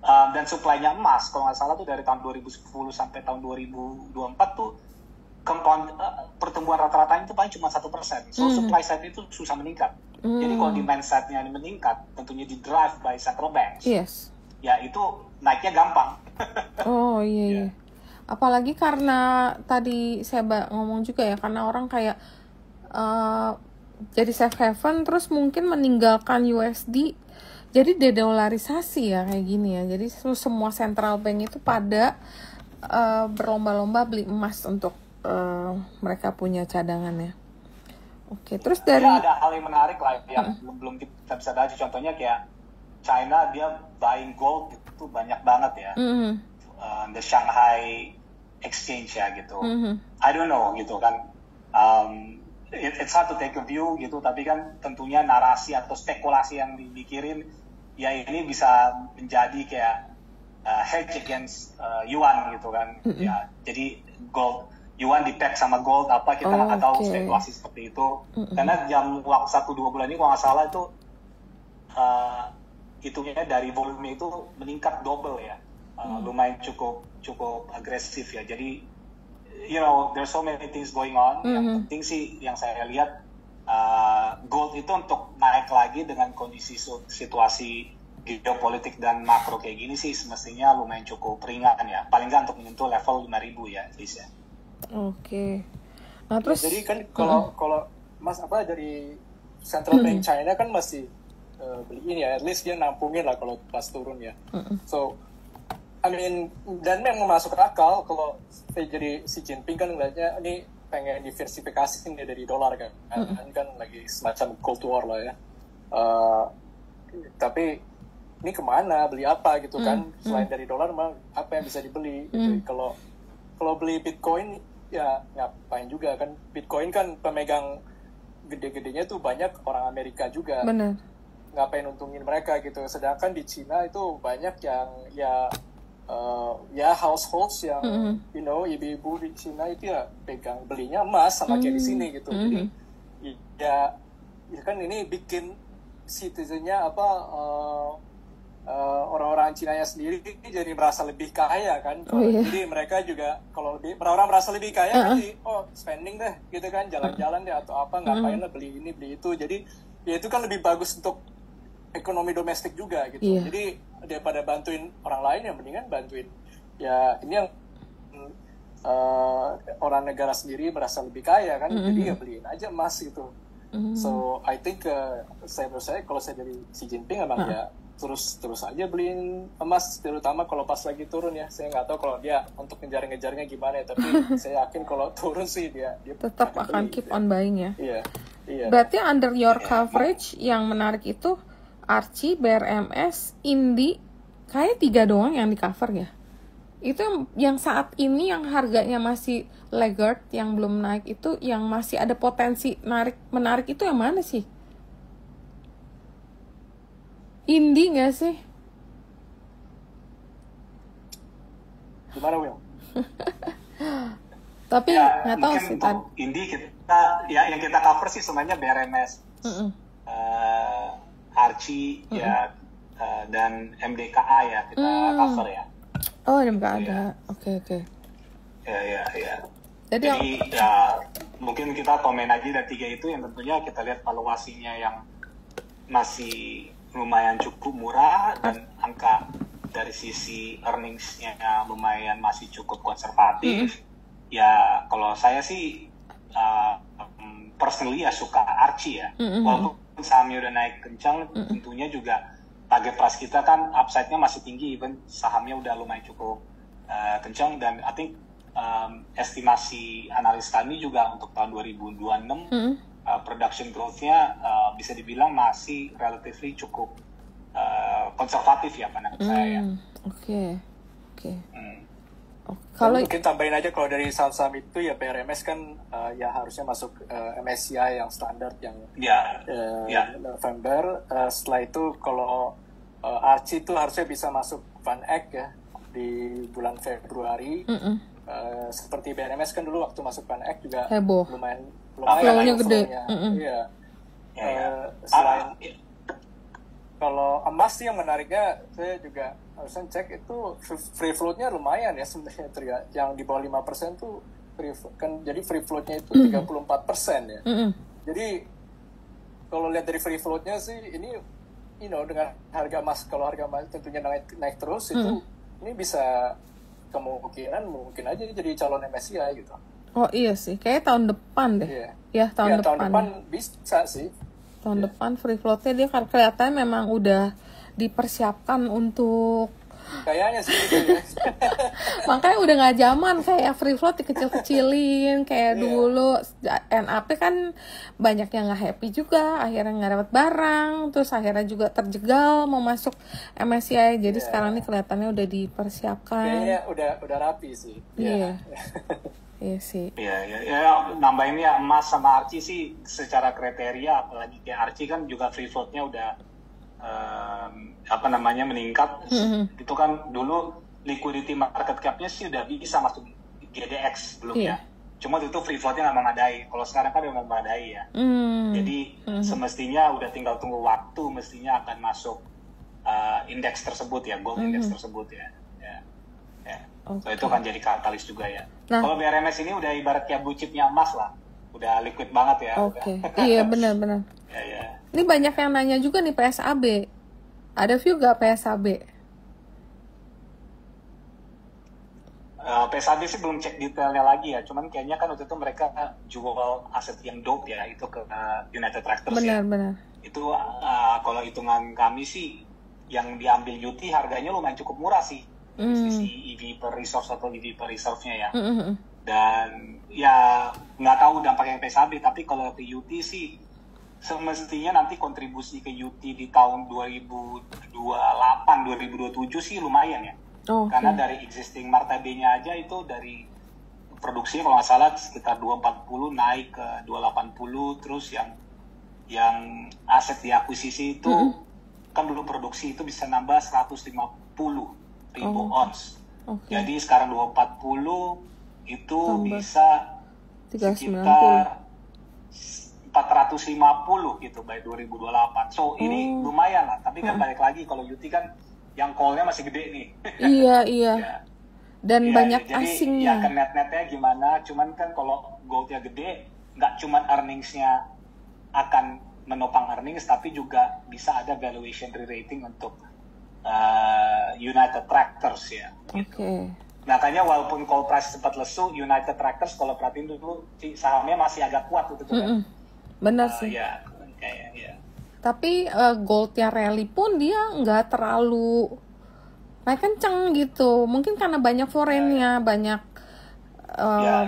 dan supply-nya emas kalau nggak salah tuh dari tahun 2010 sampai tahun 2024 tuh compound pertumbuhan rata-ratanya itu paling cuma 1%. So supply side itu susah meningkat. Jadi kalau demand side-nya meningkat, tentunya di drive by central banks. Ya itu naiknya gampang. Iya. Apalagi karena tadi saya ngomong juga ya, karena orang kayak jadi safe haven terus mungkin meninggalkan USD. Jadi dedolarisasi ya kayak gini ya. Jadi semua central bank itu pada berlomba-lomba beli emas untuk mereka punya cadangannya. Oke, terus dari ada hal yang menarik lah yang belum kita bisa bahas. Contohnya kayak China, dia buying gold itu banyak banget ya. The Shanghai Exchange ya gitu. I don't know gitu kan. It's hard to take a view gitu, tapi kan tentunya narasi atau spekulasi yang dipikirin ya ini bisa menjadi kayak hedge against yuan gitu kan. Ya, jadi gold yuan di-peg sama gold apa kita nggak tahu spekulasi seperti itu. Karena jam waktu 1-2 bulan ini kalau nggak salah itu hitungnya dari volume itu meningkat double ya. Lumayan cukup agresif ya. Jadi you know there's so many things going on. Yang penting sih yang saya lihat gold itu untuk naik lagi dengan kondisi situasi geopolitik dan makro kayak gini sih semestinya lumayan cukup ringan ya. Paling nggak untuk menyentuh level 5.000 ya, please ya. Nah terus jadi kan kalau mas apa dari central bank China kan masih beliin ya, at least dia nampungin lah kalau pas turun ya. So I mean dan memang masuk akal kalau saya jadi Xi Jinping kan ngeliatnya ini pengen diversifikasi nih dari dolar kan. Kan lagi semacam cold war lah ya. Tapi ini kemana, beli apa gitu kan, selain dari dolar mah apa yang bisa dibeli gitu. Kalau beli Bitcoin ya ngapain juga kan, Bitcoin kan pemegang gede-gedenya tuh banyak orang Amerika juga. Bener. Ngapain untungin mereka gitu, sedangkan di Cina itu banyak yang ya households yang you know ibu-ibu di Cina itu ya pegang belinya emas sama kayak di sini gitu. Jadi ya kan ini bikin citizennya orang-orang Cinanya sendiri jadi merasa lebih kaya kan. Jadi mereka juga kalau orang merasa lebih kaya kan spending deh gitu kan, jalan-jalan deh atau apa, ngapain lah beli ini beli itu. Jadi ya itu kan lebih bagus untuk ekonomi domestik juga gitu. Jadi daripada bantuin orang lain yang mendingan bantuin ya ini yang orang negara sendiri merasa lebih kaya kan. Jadi ya beliin aja emas gitu. So I think saya kalau saya dari Xi Jinping emang ya terus aja beliin emas, terutama kalau pas lagi turun ya. Saya nggak tahu kalau dia untuk ngejar-ngejarnya gimana ya, tapi saya yakin kalau turun sih dia tetap akan keep on buying ya. Iya. Berarti under your coverage yang menarik itu Archie, BRMS, Indi, kayak 3 doang yang di cover ya. Itu yang saat ini yang harganya masih laggard, yang belum naik itu, yang masih ada potensi menarik itu yang mana sih? Indie nggak sih? Gimana Will? Tapi Ya, nggak tahu mungkin sih untuk indie kita ya yang kita cover sih sebenarnya BRMS, Archie ya, dan MDKA ya kita cover ya. Oh, ini nggak ada. Oke. Ya. Jadi ya mungkin kita komen aja dari 3 itu yang tentunya kita lihat valuasinya yang masih lumayan cukup murah dan angka dari sisi earnings-nya lumayan masih cukup konservatif. Ya kalau saya sih personally ya suka Archie ya. Walaupun sahamnya udah naik kencang, tentunya juga target price kita kan upside-nya masih tinggi, even sahamnya udah lumayan cukup kencang, dan I think estimasi analis kami juga untuk tahun 2026 production growth-nya bisa dibilang masih relatively cukup konservatif ya pandangan saya ya. Oke. Kalau mungkin tambahin aja kalau dari saham-saham itu ya PRMS kan ya harusnya masuk MSCI yang standar yang November. Setelah itu kalau Archie itu harusnya bisa masuk Van Eck ya di bulan Februari. Seperti BRMS kan dulu waktu masuk Van Eck juga heboh. lumayan flow-nya gede. Iya. Selain kalau emas sih yang menariknya, saya juga harusnya cek itu free float-nya lumayan ya sebenarnya, yang di bawah 5% tuh jadi free float-nya itu 34% ya. Jadi kalau lihat dari free float-nya sih ini dengan harga emas, kalau harga emas tentunya naik terus itu ini bisa kemungkinan mungkin aja jadi calon MSCI gitu. Oh iya sih, kayak tahun depan deh. Ya tahun depan bisa sih. Tahun depan free floatnya dia kelihatannya memang udah dipersiapkan untuk kayaknya sih gitu ya. Makanya udah nggak zaman kayak free float dikecil-kecilin kayak dulu. NAP kan banyak yang nggak happy juga, akhirnya nggak dapat barang, terus akhirnya juga terjegal mau masuk MSCI. Jadi sekarang ini kelihatannya udah dipersiapkan. Kayaknya udah rapi sih. Iya. Iya sih. Ya, nambahin ya emas sama Archie sih secara kriteria, apalagi kayak Archie kan juga free float-nya udah meningkat. Itu kan dulu liquidity market cap-nya sih udah bisa masuk GDX sebelumnya. Cuma itu free float-nya nggak memadai. Kalau sekarang kan udah memadai ya. Jadi semestinya udah tinggal tunggu waktu, mestinya akan masuk indeks tersebut ya, gold index tersebut ya. So, itu kan jadi katalis juga ya. Nah, kalau BRMS ini udah ibarat kayak blue chip-nya emas lah. Udah liquid banget ya. Iya benar. Ya. Ini banyak yang nanya juga nih PSAB. Ada view gak PSAB? PSAB sih belum cek detailnya lagi ya. Cuman kayaknya kan waktu itu mereka jual aset yang dope ya. Itu ke United Tractors ya. Benar. Itu kalau hitungan kami sih yang diambil UT harganya lumayan cukup murah sih. Sisi EV per resource atau EV per reserve-nya ya. Dan ya nggak tahu dampaknya PSAB, tapi kalau ke UT sih semestinya nanti kontribusi ke UT di tahun 2028-2027 sih lumayan ya. Karena dari existing martabenya aja itu dari produksinya kalau nggak salah sekitar 240 naik ke 280, terus yang aset diakuisisi itu kan dulu produksi itu bisa nambah 150 ribu ons. Jadi sekarang 240 itu bisa sekitar 450 gitu by 2028. So ini lumayan lah. Tapi kan balik lagi kalau UT kan yang call-nya masih gede nih. Iya. Dan banyak jadi, asingnya. Ya ke net-netnya gimana. Cuman kan kalau goldnya gede, nggak cuman earnings-nya akan menopang earnings, tapi juga bisa ada valuation re-rating untuk United Tractors ya. Makanya walaupun call price sempat lesu, United Tractors kalau perhatiin dulu sahamnya masih agak kuat gitu kan. Benar sih. Ya. Tapi goldnya rally pun dia nggak terlalu naik kenceng gitu. Mungkin karena banyak foreignnya, banyak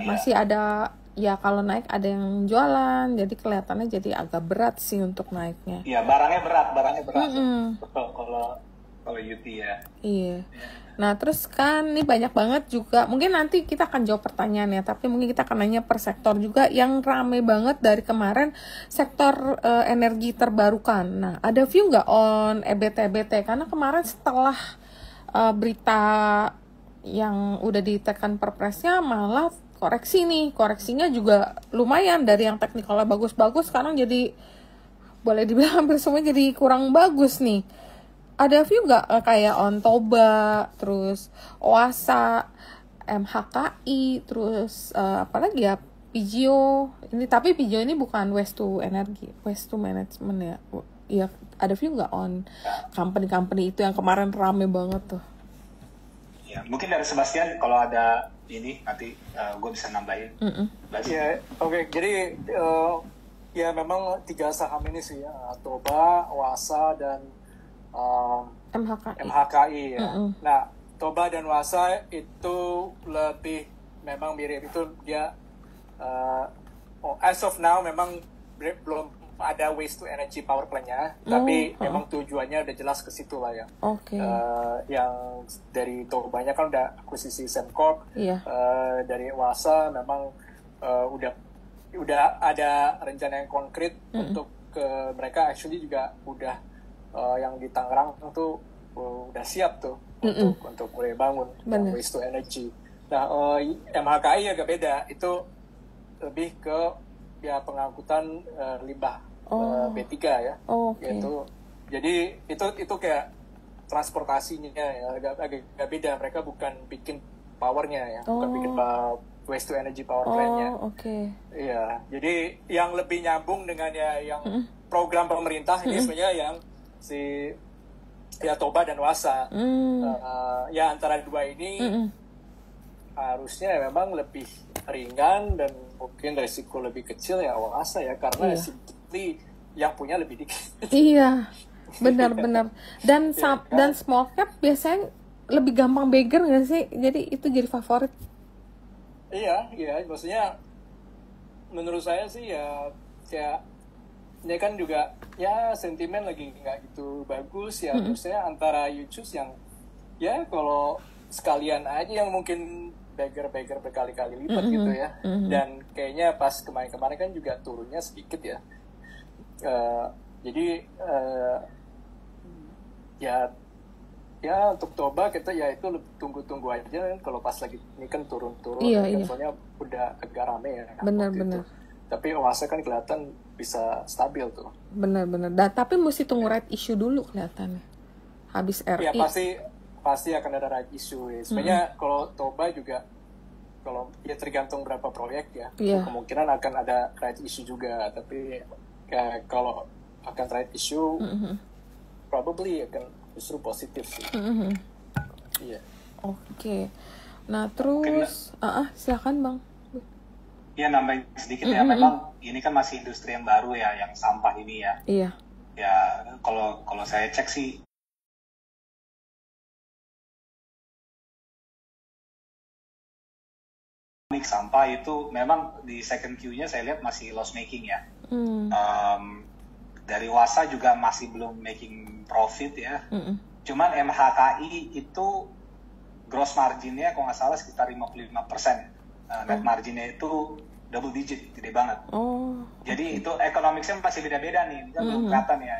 masih ada. Ya kalau naik ada yang jualan, jadi kelihatannya jadi agak berat sih untuk naiknya. Iya, barangnya berat. Betul kalau UT ya. Iya. Nah, terus kan ini banyak banget juga. Mungkin nanti kita akan jawab pertanyaannya, tapi mungkin kita akan nanya per sektor juga. Yang rame banget dari kemarin sektor energi terbarukan. Nah, ada view nggak on EBT? Karena kemarin setelah berita yang udah ditekan perpresnya malah koreksi nih. Koreksinya juga lumayan, dari yang teknikalnya bagus-bagus sekarang jadi boleh dibilang hampir semua jadi kurang bagus nih. Ada view nggak kayak on Toba, terus Oasa, MHKI, terus apalagi ya, Pijio. Ini tapi Pijio ini bukan waste to energy, waste to management ya. Ya, ada view nggak on company-company itu yang kemarin rame banget tuh? Ya, mungkin dari Sebastian kalau ada ini nanti gue bisa nambahin. Ya, oke. Jadi ya memang 3 saham ini sih ya, Toba, Oasa, dan MHKI ya. Nah, Toba dan Wasa itu lebih memang mirip, itu dia as of now memang belum ada waste to energy power plant-nya, tapi memang tujuannya udah jelas ke situ lah ya. Yang dari Tobanya kan udah akuisisi Sembcorp, dari Wasa memang udah ada rencana yang konkret untuk mereka actually juga udah yang di Tangerang tuh udah siap tuh untuk mulai bangun waste to energy. Nah, MHKI agak beda, itu lebih ke ya pengangkutan limbah B3 ya. Gitu. Jadi itu kayak transportasinya ya agak beda. Mereka bukan bikin powernya ya, bukan bikin waste to energy power plant-nya. Iya, jadi yang lebih nyambung dengan yang program pemerintah ini sebenarnya yang si ya Toba dan Wasa. Ya antara dua ini harusnya memang lebih ringan dan mungkin resiko lebih kecil ya Wasa ya, karena simply yang punya lebih dikit. Iya, benar-benar. Dan dan small cap biasanya lebih gampang beggar nggak sih? Jadi itu jadi favorit. Iya, maksudnya menurut saya sih ya ini kan juga ya sentimen lagi nggak gitu bagus ya. Maksudnya antara you choose yang ya kalau sekalian aja yang mungkin beggar berkali-kali lipat gitu ya. Dan kayaknya pas kemarin kan juga turunnya sedikit ya. Jadi ya untuk Toba kita ya itu tunggu aja kan, kalau pas lagi ini kan turun soalnya udah agak rame ya. Benar. Tapi Oasa kan kelihatan bisa stabil tuh. Benar. Tapi mesti tunggu right issue dulu kelihatannya. Habis RI. Ya pasti akan ada right issue. Ya. Sebenarnya kalau Toba juga kalau ya tergantung berapa proyek ya. Kemungkinan akan ada right issue juga. Tapi ya, kalau akan right issue, probably akan justru positif sih. Iya. Oke. Nah terus, silakan Bang. Ya nambahin sedikit ya, memang ini kan masih industri yang baru ya, yang sampah ini ya. Iya. Ya kalau saya cek sih sampah itu memang di second Q-nya saya lihat masih loss making ya. Dari Wasa juga masih belum making profit ya. Cuman MHKI itu gross marginnya kalau nggak salah sekitar 55%. Net marginnya itu double digit, gede banget. Jadi itu economicsnya masih beda-beda nih, kan belum kelihatan ya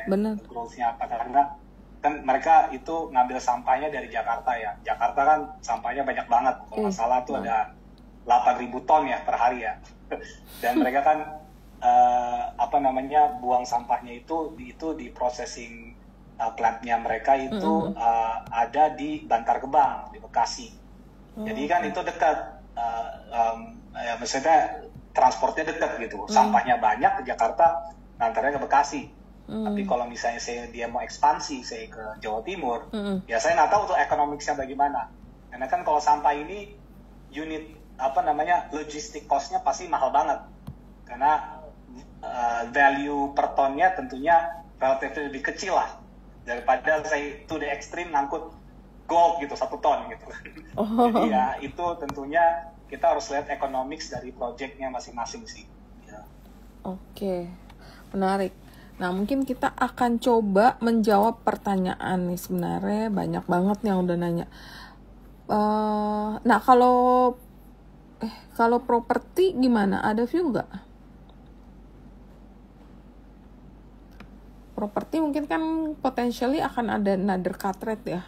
growth-nya apa, karena kan mereka itu ngambil sampahnya dari Jakarta ya. Jakarta kan sampahnya banyak banget, kalau nggak salah tuh ada 8.000 ton ya per hari ya. Dan mereka kan buang sampahnya itu di processing plant-nya mereka itu ada di Bantar Gebang di Bekasi. Jadi kan itu dekat. Ya maksudnya transportnya dekat gitu, sampahnya banyak ke Jakarta, ngantarnya ke Bekasi. Tapi kalau misalnya dia mau ekspansi ke Jawa Timur, ya saya nggak tahu tuh ekonomiknya bagaimana. Karena kan kalau sampah ini unit logistik cost-nya pasti mahal banget, karena value per tonnya tentunya relatif lebih kecil lah daripada saya to the extreme ngangkut gold gitu 1 ton gitu. Jadi ya itu tentunya kita harus lihat economics dari projectnya masing-masing sih. Ya. Oke, menarik. Nah mungkin kita akan coba menjawab pertanyaan nih, sebenarnya banyak banget yang udah nanya. Nah kalau properti gimana? Ada view nggak? Properti mungkin kan potentially akan ada another cut rate ya.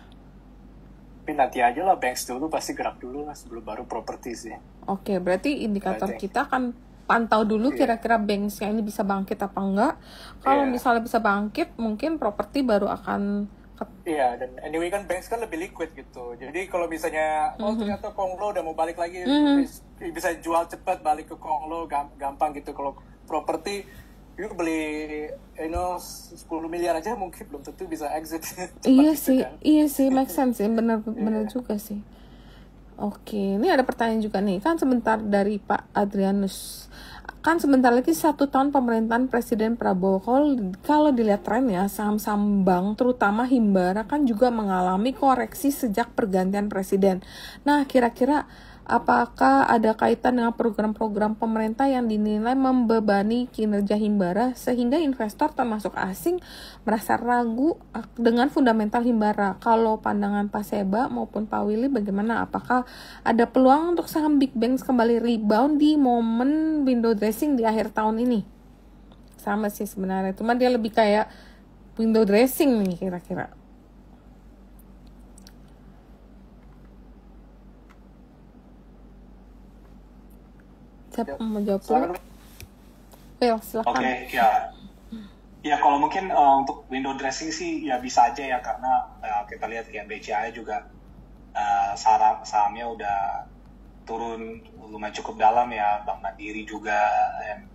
Tapi nanti aja lah, banks dulu pasti gerak dulu lah sebelum baru properti sih. Oke, berarti indikator kita akan pantau dulu kira-kira banksnya ini bisa bangkit apa enggak. Kalau misalnya bisa bangkit, mungkin properti baru akan Iya, dan anyway kan banks kan lebih liquid gitu. Jadi kalau misalnya ternyata Konglo udah mau balik lagi, bisa jual cepat balik ke Konglo gampang gitu. Kalau properti you beli 10 miliar aja mungkin belum tentu bisa exit. Iya sih, make sense sih, benar juga sih. Oke, ini ada pertanyaan juga nih, kan sebentar dari Pak Adrianus. Kan sebentar lagi 1 tahun pemerintahan Presiden Prabowo. Kalau dilihat trennya, saham-saham bank, terutama Himbara, kan juga mengalami koreksi sejak pergantian presiden. Nah, kira-kira apakah ada kaitan dengan program-program pemerintah yang dinilai membebani kinerja Himbara sehingga investor termasuk asing merasa ragu dengan fundamental Himbara? Kalau pandangan Pak Seba maupun Pak Willy bagaimana? Apakah ada peluang untuk saham big banks kembali rebound di momen window dressing di akhir tahun ini? Sama sih sebenarnya, cuma dia lebih kayak window dressing nih kira-kira. Siapa mau jawab dulu? Silakan. Oke, ya kalau mungkin untuk window dressing sih ya bisa aja ya, karena kita lihat kayak BCA juga sahamnya udah turun lumayan cukup dalam ya, Bank Mandiri juga,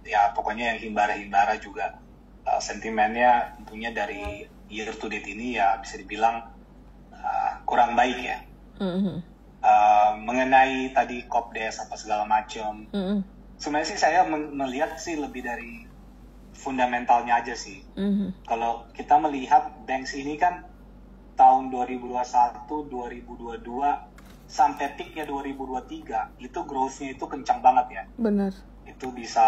ya pokoknya yang Himbara juga sentimennya tentunya dari year to date ini ya bisa dibilang kurang baik ya. Mengenai tadi Kopdes apa segala macam, sebenarnya sih saya melihat sih lebih dari fundamentalnya aja sih. Kalau kita melihat banks ini kan tahun 2021, 2022 sampai peaknya 2023 itu growth-nya itu kencang banget ya. Benar. Itu bisa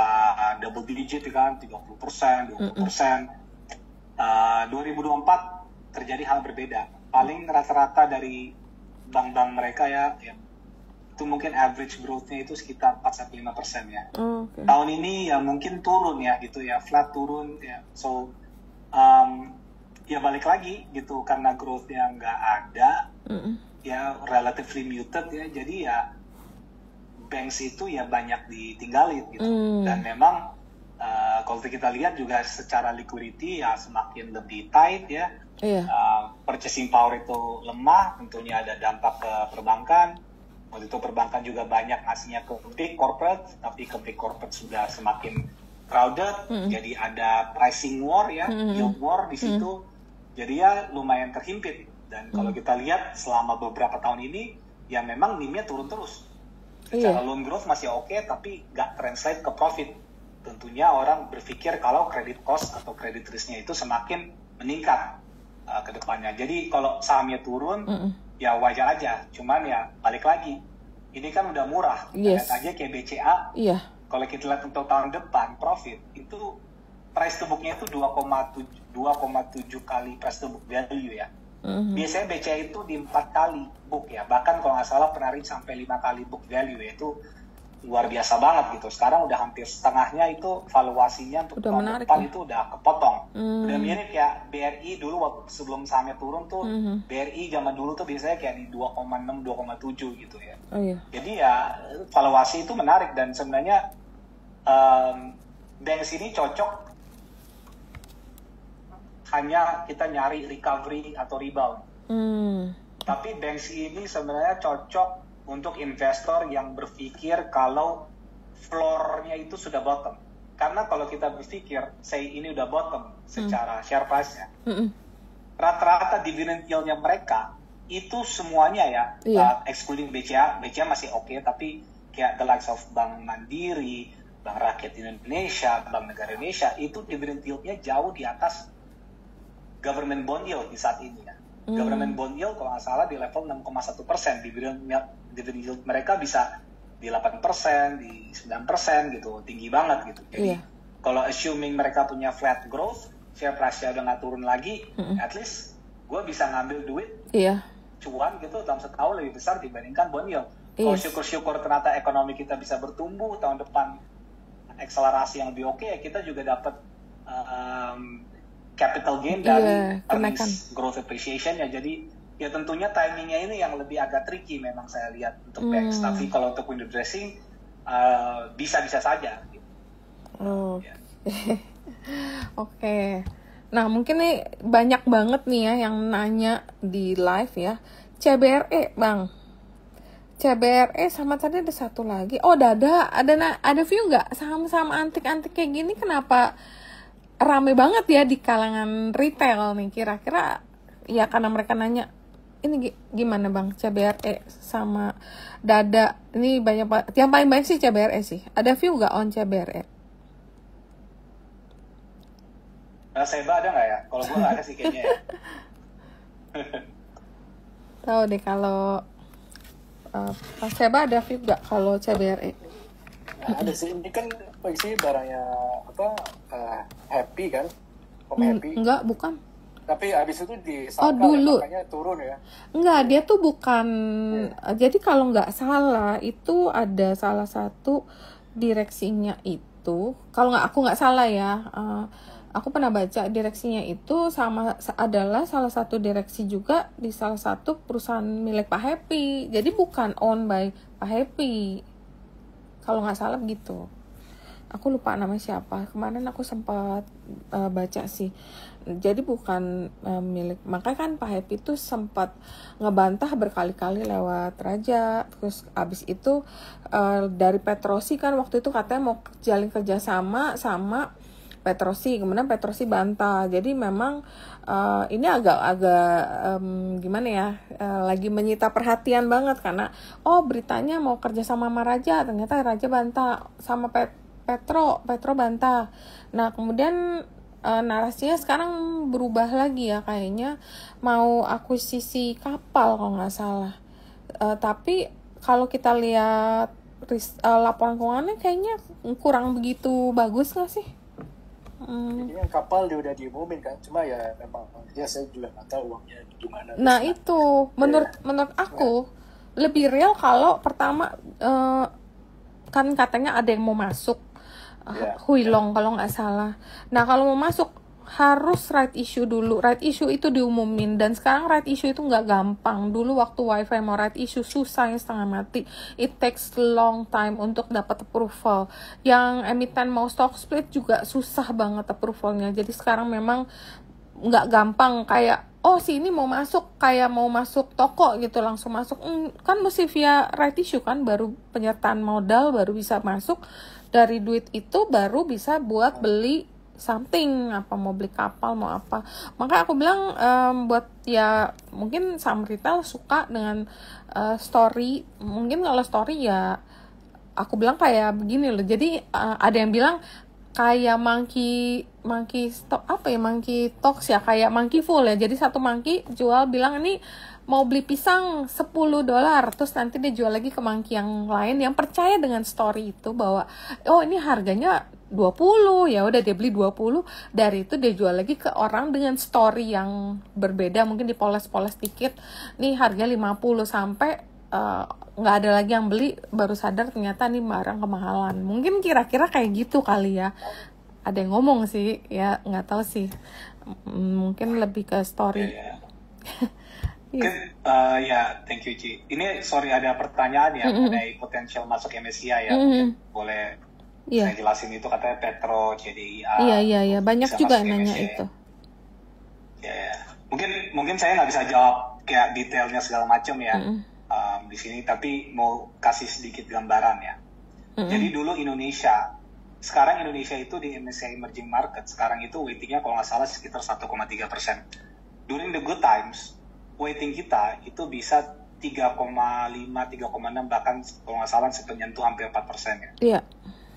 double digit kan, 30%, 20%. 2024 terjadi hal berbeda. Paling rata-rata dari bank-bank mereka ya itu mungkin average growth-nya itu sekitar 4-5% ya. Okay. Tahun ini ya mungkin turun ya gitu ya, flat turun ya. So ya balik lagi gitu, karena growth-nya nggak ada, ya relatively muted ya. Jadi ya banks itu ya banyak ditinggalin gitu. Dan memang kalau kita lihat juga secara liquidity ya semakin lebih tight ya. Purchasing power itu lemah, tentunya ada dampak ke perbankan. Waktu itu perbankan juga banyak ngasihnya ke big corporate, tapi ke big corporate sudah semakin crowded, jadi ada pricing war ya, yield war di situ, jadi ya lumayan terhimpit. Dan kalau kita lihat selama beberapa tahun ini, ya memang NIM-nya turun terus. Secara loan growth masih oke, tapi nggak translate ke profit. Tentunya orang berpikir kalau credit cost atau credit risk-nya itu semakin meningkat ke depannya. Jadi kalau sahamnya turun, ya wajar aja. Cuman ya balik lagi, ini kan udah murah. Lihat aja kayak BCA. Kalau kita lihat untuk tahun depan profit itu price to book-nya itu 2,7 kali price to book value ya. Biasanya BCA itu di 4 kali book ya. Bahkan kalau nggak salah pernah reach sampai 5 kali book value ya. Itu luar biasa banget gitu. Sekarang udah hampir setengahnya itu valuasinya untuk tahun depan itu udah kepotong. Udah mirip ya BRI dulu waktu sebelum sahamnya turun tuh, BRI zaman dulu tuh biasanya kayak di 2,6, 2,7 gitu ya. Jadi ya valuasi itu menarik, dan sebenarnya banks ini cocok hanya kita nyari recovery atau rebound. Tapi banks ini sebenarnya cocok untuk investor yang berpikir kalau floor-nya itu sudah bottom. Karena kalau kita berpikir, say ini udah bottom secara share price-nya, rata-rata dividend yield-nya mereka itu semuanya ya, excluding BCA masih oke, tapi kayak the likes of Bank Mandiri, Bank Rakyat Indonesia, Bank Negara Indonesia, itu dividend yield-nya jauh di atas government bond yield di saat ini ya. Government bond yield kalau nggak salah di level 6,1%, dividend yield mereka bisa di 8%, di 9% gitu, tinggi banget gitu. Jadi kalau assuming mereka punya flat growth, share price-nya udah nggak turun lagi, at least gue bisa ngambil duit cuan gitu dalam setahun lebih besar dibandingkan bond yield. Kalau syukur-syukur ternyata ekonomi kita bisa bertumbuh tahun depan, akselerasi yang lebih oke, ya kita juga dapat capital gain dari earnings growth appreciation ya. Jadi ya tentunya timingnya ini yang lebih agak tricky memang saya lihat untuk banks. Tapi kalau untuk window dressing bisa-bisa saja. Gitu. Oke. Nah mungkin nih banyak banget nih ya yang nanya di live ya. CBRE bang. CBRE sama tadi ada satu lagi. Oh ada view nggak saham-saham antik-antik kayak gini kenapa rame banget ya di kalangan retail nih kira-kira ya karena mereka nanya ini gimana bang CBRE sama Dada ini banyak yang paling banyak sih CBRE sih. Ada view nggak on CBRE? Nah, Seba ada nggak ya? Kalau gue nggak ada sih kayaknya ya. Tahu deh kalau Mas Seba ada view nggak kalau CBRE? Nah, ada sih, ini kan sih barangnya Happy kan? Happy? Enggak, bukan. Tapi abis itu disangka dulu. makanya turun ya? Enggak, dia tuh bukan. Jadi kalau nggak salah itu ada salah satu direksinya itu. Kalau aku nggak salah ya. Aku pernah baca direksinya itu adalah salah satu direksi juga di salah satu perusahaan milik Pak Happy. Jadi bukan owned by Pak Happy. Kalau nggak salah begitu. Aku lupa nama siapa. Kemarin aku sempat baca sih. Jadi bukan milik. Makanya kan Pak Happy itu sempat ngebantah berkali-kali lewat Raja. Terus abis itu dari Petrosi kan waktu itu katanya mau jalin kerjasama sama Petrosi, kemudian Petrosi bantah. Jadi memang ini agak gimana ya, lagi menyita perhatian banget karena beritanya mau kerja sama Raja, ternyata Raja bantah sama Petro bantah. Nah kemudian narasinya sekarang berubah lagi ya, kayaknya mau akuisisi kapal kalau nggak salah. Tapi kalau kita lihat laporan keuangannya kayaknya kurang begitu bagus nggak sih? Ini yang kapal dia udah diumumin kan, cuma ya memang ya saya juga nggak tahu uangnya di mana. Nah itu menurut aku lebih real kalau pertama kan katanya ada yang mau masuk Huilong kalau nggak salah. Nah kalau mau masuk harus right issue dulu. Right issue itu diumumin dan sekarang right issue itu nggak gampang. Dulu waktu WiFi mau right issue susah, setengah mati. It takes long time untuk dapat approval. Yang emiten mau stock split juga susah banget approvalnya. Jadi sekarang memang nggak gampang kayak si ini mau masuk kayak mau masuk toko gitu langsung masuk. Kan mesti via right issue kan, baru penyertaan modal baru bisa masuk. Dari duit itu baru bisa buat beli something, apa mau beli kapal mau apa. Maka aku bilang buat ya mungkin saham retail suka dengan story. Mungkin kalau story ya aku bilang kayak begini loh. Jadi ada yang bilang kayak monkey stock monkey talks ya, kayak monkey full ya. Jadi satu monkey jual bilang ini mau beli pisang $10, terus nanti dia jual lagi ke monkey yang lain yang percaya dengan story itu bahwa ini harganya 20, ya udah dia beli 20, dari itu dia jual lagi ke orang dengan story yang berbeda, mungkin dipoles-poles dikit, nih harga 50 sampai nggak ada lagi yang beli, baru sadar ternyata nih barang kemahalan. Mungkin kira-kira kayak gitu kali ya. Ada yang ngomong sih, ya nggak tahu sih. Mungkin lebih ke story. Thank you Ci. Ini ada pertanyaan ya mengenai potensial masuk MSCI ya. Mungkin boleh saya jelasin itu, katanya Petro, CDIA. Iya. Banyak juga yang nanya itu. Ya. Mungkin saya nggak bisa jawab kayak detailnya segala macam ya di sini, tapi mau kasih sedikit gambaran ya. Jadi dulu sekarang Indonesia itu di MSCI Emerging Market sekarang itu weightingnya kalau nggak salah sekitar 1,3%. During the good times, weighting kita itu bisa 3,5, 3,6 bahkan kalau nggak salah menyentuh hampir 4% ya. Iya.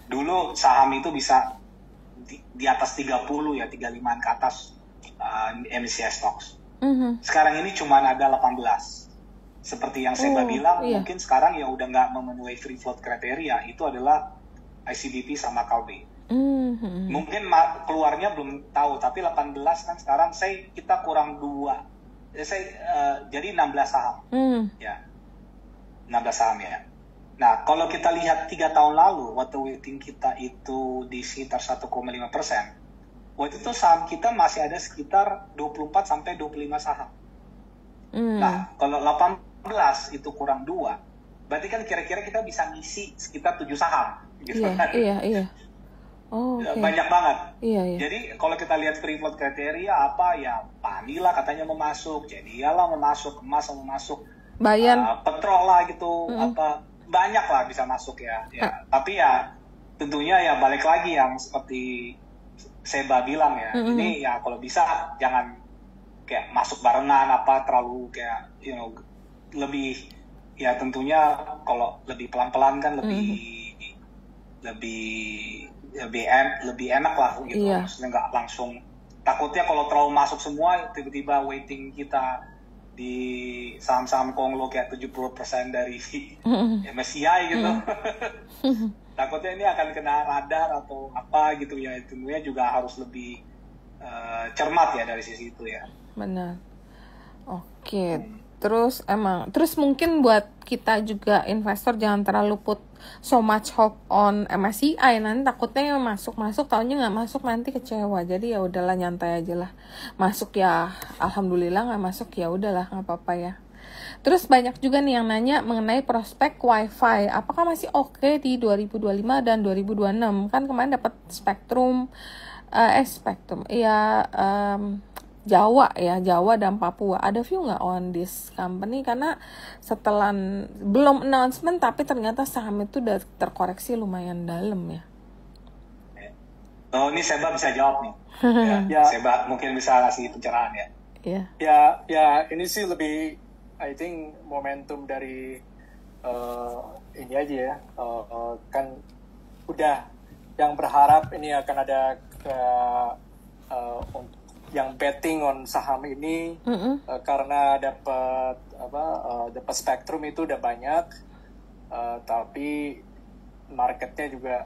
Dulu saham itu bisa di atas 30 ya, 35an ke atas MSCI stocks. Sekarang ini cuma ada 18. Seperti yang saya bilang, mungkin sekarang yang udah nggak memenuhi free float kriteria itu adalah ICBP sama Kalbe. Mungkin keluarnya belum tahu, tapi 18 kan sekarang kita kurang 2 jadi 16 saham. Ya. 16 saham ya. Nah, kalau kita lihat 3 tahun lalu, waktu weighting kita itu di sekitar 1,5%, waktu itu saham kita masih ada sekitar 24-25 saham. Nah, kalau 18 itu kurang 2, berarti kan kira-kira kita bisa ngisi sekitar 7 saham. Gitu kan? Iya. Oh, okay. Banyak banget. Iya. Jadi kalau kita lihat free float kriteria apa ya, Panila katanya mau masuk, Jadilah mau masuk, Emas mau masuk, Bayan, Petrol lah gitu, apa banyak lah bisa masuk ya. Tapi ya tentunya ya balik lagi yang seperti Seba bilang ya, ini ya kalau bisa jangan kayak masuk barengan apa terlalu kayak lebih ya tentunya kalau lebih pelan-pelan kan lebih enak lah gitu. Iya. Maksudnya nggak langsung, takutnya kalau terlalu masuk semua tiba-tiba weighting kita di saham-saham Konglo kayak 70% dari MSCI gitu. Takutnya ini akan kena radar atau apa gitu ya. Tentunya juga harus lebih cermat ya dari sisi itu ya. Benar. Oke. Terus mungkin buat kita juga investor jangan terlalu put so much hope on MSCI, nanti takutnya masuk tahunya nggak masuk nanti kecewa. Jadi ya udahlah, nyantai aja lah. Masuk ya alhamdulillah, nggak masuk ya udahlah, nggak apa-apa ya. Terus banyak juga nih yang nanya mengenai prospek WiFi, apakah masih oke di 2025 dan 2026? Kan kemarin dapat Spektrum Jawa dan Papua. Ada view nggak on this company? Karena setelah belum announcement tapi ternyata saham itu udah terkoreksi lumayan dalam ya. Oh, ini Seba bisa jawab nih. Seba mungkin bisa kasih pencerahan ya. Iya. Ya ini sih lebih I think momentum dari ini aja ya. Kan udah yang berharap ini akan ada yang betting on saham ini karena dapat Spektrum itu udah banyak, tapi marketnya juga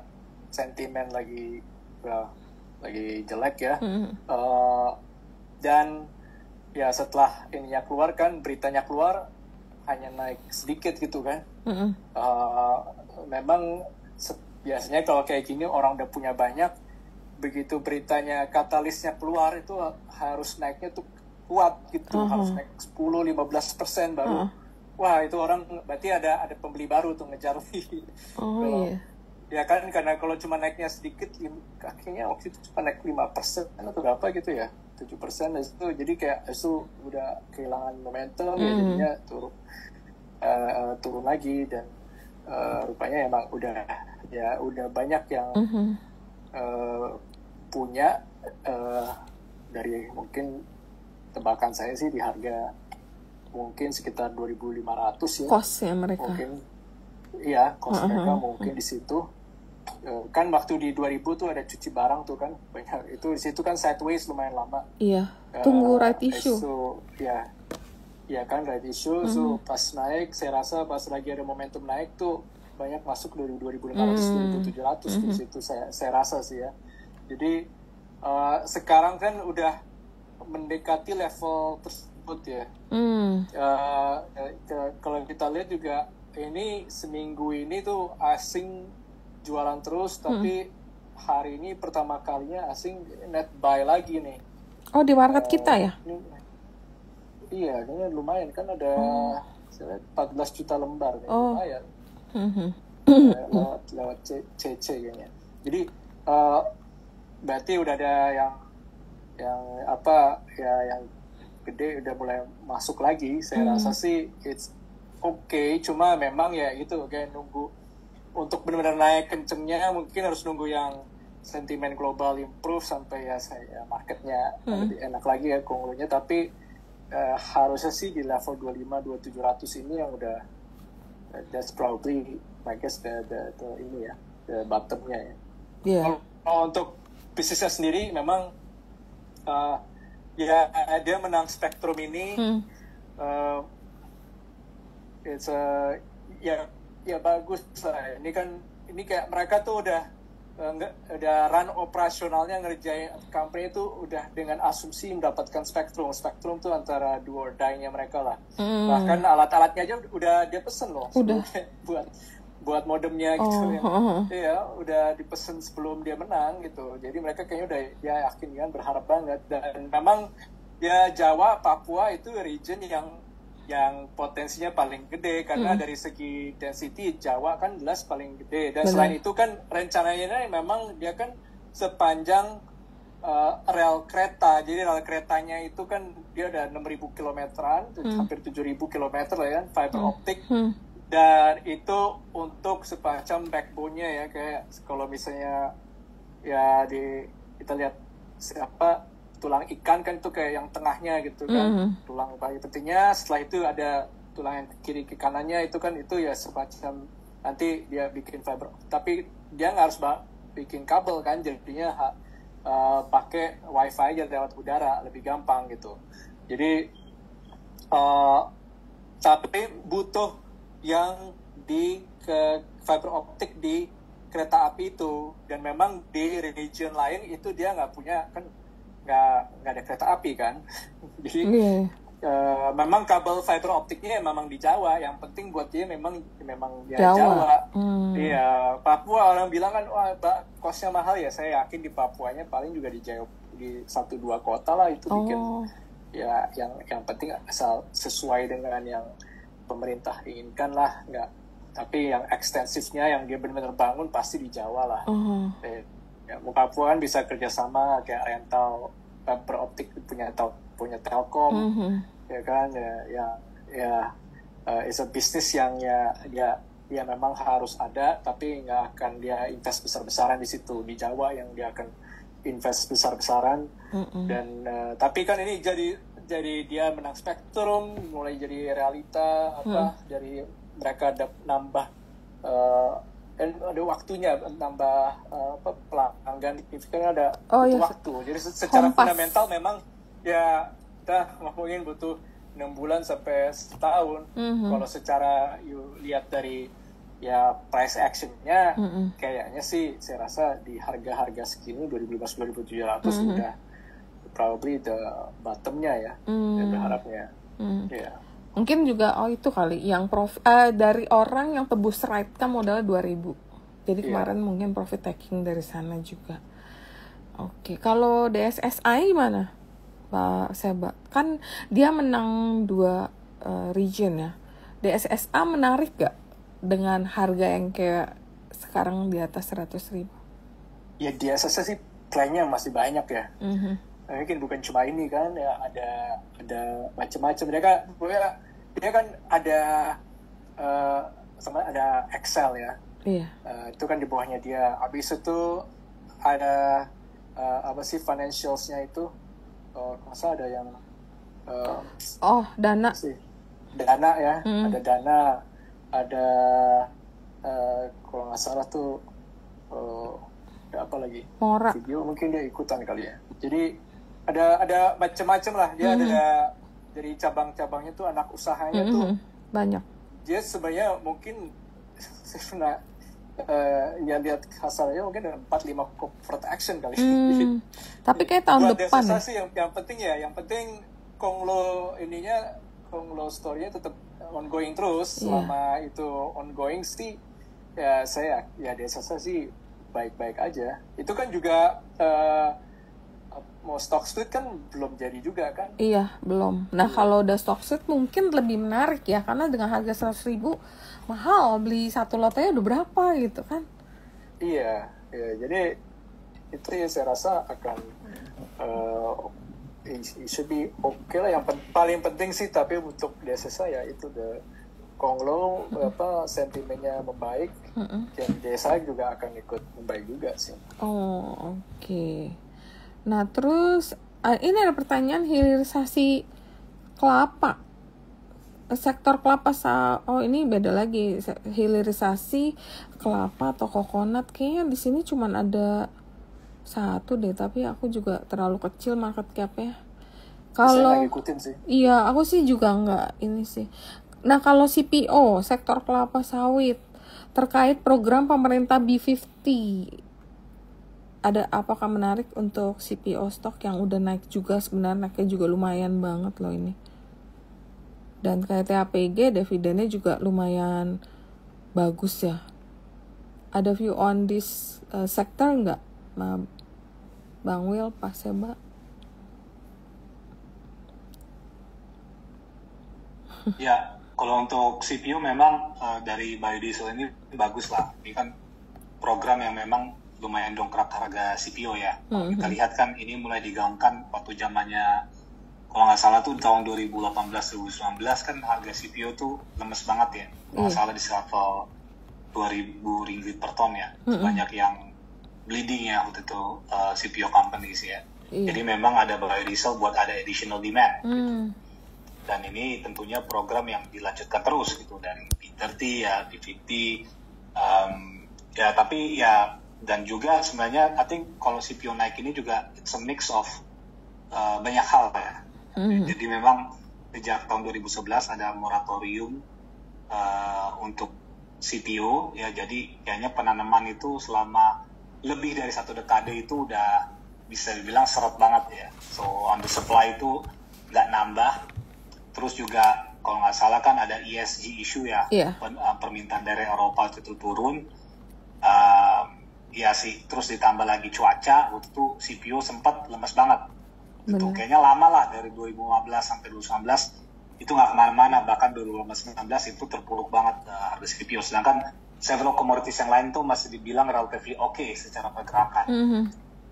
sentimen lagi jelek ya. Dan ya setelah ininya keluar kan, beritanya keluar hanya naik sedikit gitu kan. Memang biasanya kalau kayak gini orang udah punya banyak, begitu beritanya katalisnya keluar itu harus naiknya tuh kuat gitu, harus naik 10-15% baru. Wah, itu orang berarti ada pembeli baru tuh ngejar. Iya. Ya kan, karena kalau cuma naiknya sedikit, kakinya waktu itu cuma naik 5% atau berapa gitu ya, 7% itu, jadi kayak itu udah kehilangan momentum, ya jadinya turun lagi. Dan rupanya emang udah banyak yang punya dari mungkin tebakan saya sih di harga mungkin sekitar 2.500 ya. Cost-nya mereka. Mungkin iya, cost mereka mungkin di situ. Kan waktu di 2000 tuh ada cuci barang tuh kan banyak. Itu di situ kan sideways lumayan lama. Iya. Tunggu right issue. Ya kan right issue. So pas naik, saya rasa pas lagi ada momentum naik tuh banyak masuk dari 2.500, 2.700 di situ saya rasa sih ya. Jadi sekarang kan udah mendekati level tersebut ya. Kalau kita lihat juga ini seminggu ini tuh asing jualan terus, tapi hari ini pertama kalinya asing net buy lagi nih. Oh, di market kita ya? Iya, ini lumayan kan ada 14 juta lembar nih, lumayan. Lewat CC kayaknya. Jadi berarti udah ada yang gede udah mulai masuk lagi. Saya rasa sih it's okay, cuma memang ya itu kayak nunggu untuk benar-benar naik kencengnya, mungkin harus nunggu yang sentimen global improve sampai ya marketnya lebih enak lagi ya Konglonya. Tapi harusnya sih di level 25-2700 ini yang udah that's probably I guess the ini ya, the bottomnya ya. Kalau untuk bisnisnya sendiri memang ya dia menang Spektrum ini it's ya bagus lah. Ini kayak mereka tuh udah udah run operasionalnya ngerjain company itu udah dengan asumsi mendapatkan spektrum tuh antara do or die-nya mereka lah. Bahkan alat-alatnya aja udah dia pesen loh buat modemnya gitu ya. Iya, udah dipesen sebelum dia menang gitu. Jadi mereka kayaknya udah ya yakin kan, berharap banget. Dan memang ya Jawa, Papua itu region yang potensinya paling gede karena dari segi density Jawa kan jelas paling gede. Dan selain itu kan rencananya memang dia kan sepanjang rel kereta. Jadi rel keretanya itu kan dia ada 6.000 kilometeran, hampir 7.000 kilometer lah ya, fiber optic. Dan itu untuk semacam backbone-nya ya, kayak kalau misalnya ya kita lihat tulang ikan kan itu kayak yang tengahnya gitu kan, tulang paling pentingnya. Setelah itu ada tulang yang kiri ke kanannya, itu ya semacam nanti dia bikin fiber, tapi dia nggak harus bikin kabel kan, jadinya pakai wifi aja lewat udara, lebih gampang gitu. Jadi tapi butuh yang ke fiber optik di kereta api itu, dan memang di region lain itu dia nggak punya kan, nggak ada kereta api kan. Jadi memang kabel fiber optiknya memang di Jawa, yang penting buat dia memang ya Jawa. Iya, Papua orang bilang kan wah kosnya mahal ya, saya yakin di Papuanya paling juga di 1-2 kota lah itu bikin ya yang penting asal sesuai dengan yang pemerintah inginkan lah, nggak, tapi yang ekstensifnya yang dia benar-benar bangun pasti di Jawa lah. Ya, Papua kan bisa kerjasama kayak rental fiber optik punya Telkom, ya kan, it's a business yang ya memang harus ada, tapi nggak akan dia invest besar-besaran di situ. Di Jawa yang dia akan invest besar-besaran, dan tapi kan ini jadi dia menang spektrum, mulai jadi realita dari mereka nambah ada waktunya, nambah pelanggan signifikan, ada waktu. Jadi secara fundamental memang ya kita mungkin butuh 6 bulan sampai setahun. Kalau secara lihat dari ya price actionnya, kayaknya sih saya rasa di harga segini 2.500-2.700 udah probably the bottomnya ya, berharapnya. Yeah. Mungkin juga itu kali yang dari orang yang tebus rate kan modalnya 2.000. Jadi kemarin mungkin profit taking dari sana juga. Oke, kalau DSSI gimana, Pak Seba? Kan dia menang 2 region ya. DSSA menarik gak dengan harga yang kayak sekarang di atas 100.000? Ya DSSA sih plannya masih banyak ya. Mungkin bukan cuma ini kan, ya ada macam-macam. Dia kan ada ada Excel ya. Itu kan di bawahnya dia. Habis itu ada financials-nya itu, masa ada yang dana ya. Ada dana, ada kalau nggak salah tuh ada apa lagi, Mora. Video mungkin dia ikutan kali ya. Jadi ada macam-macam lah. Dia ada dari cabang-cabangnya tuh, anak usahanya tuh banyak. Dia sebenarnya mungkin saya pernah ya lihat hasilnya mungkin ada 4-5 corporate action kali. Tapi kayak tahun depan ya. Sih yang penting Konglo story-nya tetap ongoing terus. Selama itu ongoing sih ya desa sih baik-baik aja. Itu kan juga mau stock split kan belum jadi juga kan? Iya, belum. Nah, kalau udah stock split mungkin lebih menarik ya, karena dengan harga 100.000 mahal, beli satu lotnya udah berapa gitu kan? Iya, jadi itu ya saya rasa akan it should be okay lah. Yang paling penting sih, tapi untuk desa saya itu Konglo sentimennya membaik, dan desa juga akan ikut membaik juga sih. Oh, oke. Nah, terus ini ada pertanyaan hilirisasi kelapa. Sektor kelapa ini beda lagi. Hilirisasi kelapa atau kokonat kayaknya di sini cuman ada satu deh, tapi aku juga terlalu kecil market cap-nya. Kalau saya ikutin sih. Iya, aku sih juga nggak ini sih. Nah, kalau CPO, sektor kelapa sawit, terkait program pemerintah B50, apakah menarik untuk CPO stock yang udah naik juga, sebenarnya naiknya juga lumayan banget loh ini. Dan kayak TAPG dividennya juga lumayan bagus ya. Ada view on this sector nggak, Bang Will, Pak Seba? Ya, kalau untuk CPO memang dari biodiesel ini bagus lah. Ini kan program yang memang lumayan dongkrak harga CPO ya. Kita lihat kan ini mulai digaungkan waktu zamannya, kalau nggak salah tuh tahun 2018-2019 kan harga CPO tuh lemes banget ya. Kalau nggak salah di level 2.000 ringgit per ton ya. Banyak yang bleeding ya waktu itu CPO companies ya. Jadi memang ada biodiesel buat ada additional demand. Dan ini tentunya program yang dilanjutkan terus gitu dari P30 ya, P50 ya, tapi ya, dan juga sebenarnya I think kalau CPO naik ini juga it's a mix of banyak hal ya. Jadi memang sejak tahun 2011 ada moratorium untuk CPO ya, jadi kayaknya penanaman itu selama lebih dari 1 dekade itu udah bisa dibilang seret banget ya. So on the supply itu nggak nambah. Terus juga kalau nggak salah kan ada ESG issue ya, permintaan dari Eropa itu turun. Ya sih, terus ditambah lagi cuaca, waktu itu CPO sempat lemes banget. Itu kayaknya lama lah, dari 2015 sampai 2019 itu nggak kemana-mana, bahkan 2019 itu terpuruk banget harga CPO. Sedangkan several commodities yang lain tuh masih dibilang relatively okay secara pergerakan.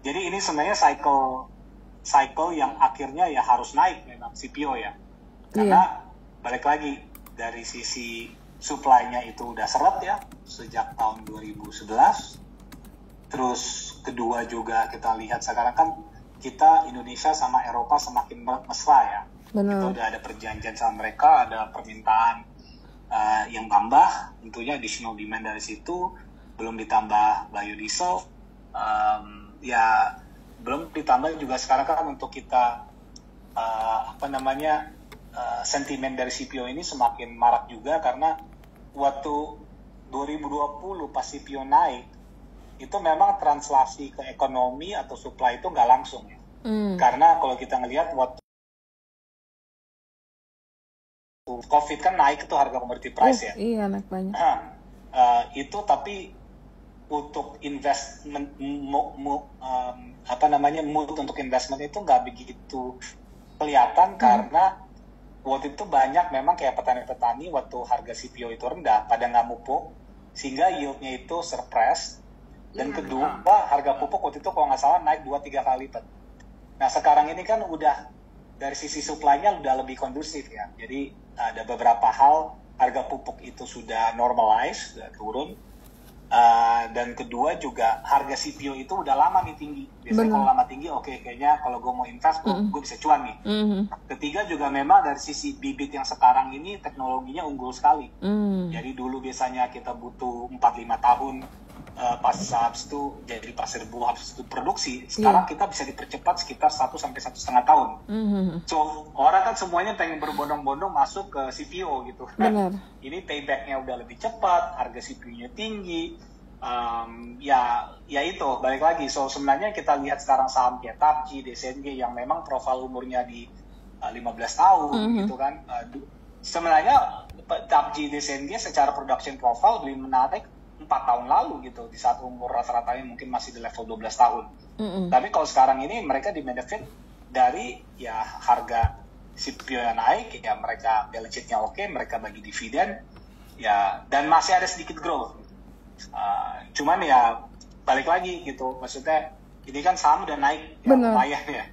Jadi ini sebenarnya cycle yang akhirnya ya harus naik memang CPO ya. Karena balik lagi dari sisi supply-nya itu udah seret ya sejak tahun 2011. Terus kedua juga kita lihat sekarang kan kita Indonesia sama Eropa semakin mesra ya. Kita udah ada perjanjian sama mereka, ada permintaan yang tambah, tentunya additional demand dari situ, belum ditambah biodiesel, ya belum ditambah juga sekarang kan untuk kita sentimen dari CPO ini semakin marak juga, karena waktu 2020 pas CPO naik itu memang translasi ke ekonomi atau supply itu nggak langsung ya. Karena kalau kita ngelihat waktu COVID kan naik itu harga commodity price ya. Iya, naik banyak. Itu tapi untuk investment mood untuk investment itu nggak begitu kelihatan karena waktu itu banyak memang kayak petani-petani waktu harga CPO itu rendah pada nggak mupuk sehingga yieldnya itu surprise. Dan kedua, harga pupuk waktu itu kalau nggak salah naik 2-3 kali lipat. Nah sekarang ini kan udah dari sisi supply-nya udah lebih kondusif ya. Jadi ada beberapa hal harga pupuk itu sudah normalize, sudah turun. Dan kedua juga harga CPO itu udah lama nih tinggi. Biasanya kalau lama tinggi, oke, kayaknya kalau gue mau invest, gue bisa cuan nih. Ketiga juga memang dari sisi bibit yang sekarang ini teknologinya unggul sekali. Jadi dulu biasanya kita butuh 4-5 tahun pas habis itu jadi pasir buah, habis itu produksi. Sekarang kita bisa dipercepat sekitar 1-1,5 tahun. So orang kan semuanya pengen berbondong-bondong masuk ke CPO gitu. Ini paybacknya udah lebih cepat, harga CPO-nya tinggi. Ya itu balik lagi. So sebenarnya kita lihat sekarang saham kayak TAPG, DSNG yang memang profil umurnya di 15 tahun gitu kan. Sebenarnya TAPG, DSNG secara production profile lebih menarik 4 tahun lalu gitu, di saat umur rata-ratanya mungkin masih di level 12 tahun. Tapi kalau sekarang ini mereka di benefit dari ya harga CPO yang naik, ya mereka balance sheet-nya oke, mereka bagi dividen, ya dan masih ada sedikit growth. Cuman ya balik lagi gitu, maksudnya ini kan saham udah naik ya, lumayan ya.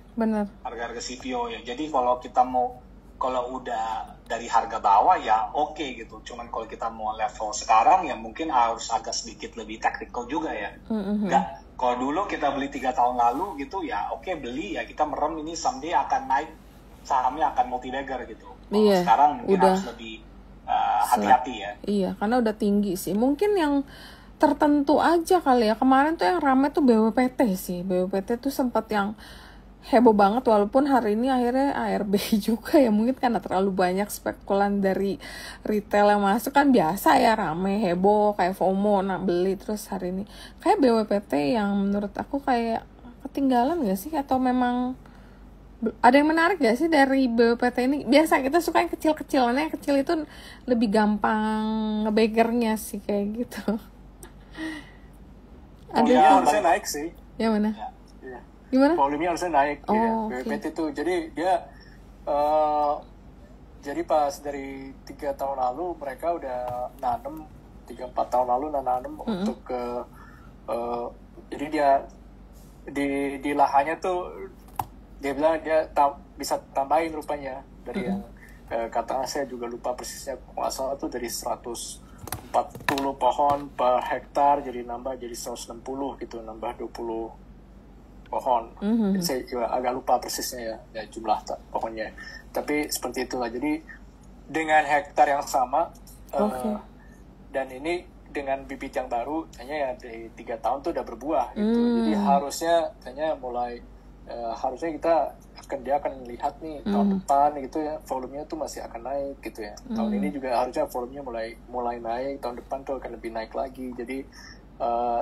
Harga-harga CPO ya. Jadi kalau kita mau, kalau udah dari harga bawah ya oke gitu. Cuman kalau kita mau level sekarang ya mungkin harus agak sedikit lebih tactical juga ya. Nggak, kalau dulu kita beli 3 tahun lalu gitu ya oke, beli ya kita merem ini someday akan naik, sahamnya akan multi bagger gitu. Sekarang mungkin harus lebih hati-hati ya. Iya, karena udah tinggi sih. Mungkin yang tertentu aja kali ya. Kemarin tuh yang ramai tuh BWPT sih. BWPT tuh sempat yang heboh banget, walaupun hari ini akhirnya ARB juga ya, mungkin karena terlalu banyak spekulan dari retail yang masuk, kan biasa ya rame heboh kayak FOMO beli. Terus hari ini kayak BWPT yang menurut aku kayak ketinggalan gak sih, atau memang ada yang menarik gak sih dari BWPT ini? Biasa kita suka yang kecil-kecilannya, yang kecil itu lebih gampang ngebegernya sih kayak gitu. Volumenya harusnya naik sih. Yang mana? Ya. Gimana? Volumenya harusnya naik ya. Okay. BWPT itu jadi dia jadi pas dari 3 tahun lalu mereka udah nanam, 3-4 tahun lalu nanam untuk jadi dia di lahannya tuh dia bilang dia bisa tambahin rupanya dari yang kata saya juga lupa persisnya, nggak salah tuh dari 140 pohon per hektar jadi nambah jadi 160 gitu, nambah 20 pohon. Saya juga agak lupa persisnya ya jumlah pohonnya, tapi seperti itulah. Jadi dengan hektar yang sama dan ini dengan bibit yang baru, hanya ya dari 3 tahun tuh udah berbuah gitu. Jadi harusnya kayaknya mulai harusnya dia akan lihat nih tahun depan gitu ya, volumenya tuh masih akan naik gitu ya. Tahun ini juga harusnya volumenya mulai naik, tahun depan tuh akan lebih naik lagi. Jadi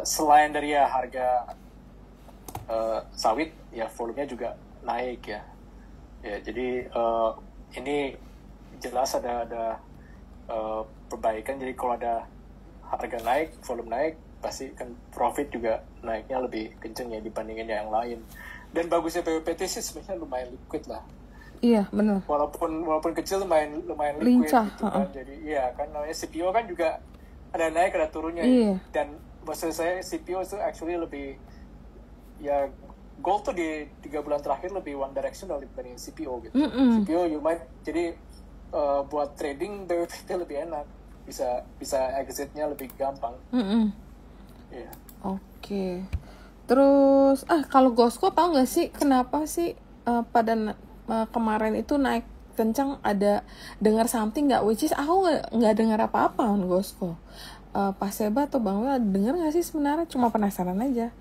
selain dari ya harga sawit ya, volumenya juga naik ya. Ya jadi ini jelas ada perbaikan. Jadi kalau ada harga naik, volume naik, pasti kan profit juga naiknya lebih kenceng ya dibandingin yang lain. Dan bagusnya BWPT sih sebenarnya lumayan liquid lah. Iya, benar. Walaupun kecil lumayan liquid lincah, gitu kan. Jadi iya kan namanya CPO kan juga ada naik ada turunnya. Iya. Dan maksud saya CPO itu actually lebih ya, gold tuh di 3 bulan terakhir lebih one directional dibanding CPO gitu. CPO jadi buat trading BWPT lebih enak. Bisa exitnya lebih gampang. Yeah. Oke. Terus kalau Gosco tahu nggak sih kenapa sih pada kemarin itu naik kencang? Ada dengar something nggak? Which is aku nggak dengar apa-apa on Gosco. Pak Seba atau Bang Wil dengar nggak sih sebenarnya? Cuma penasaran aja.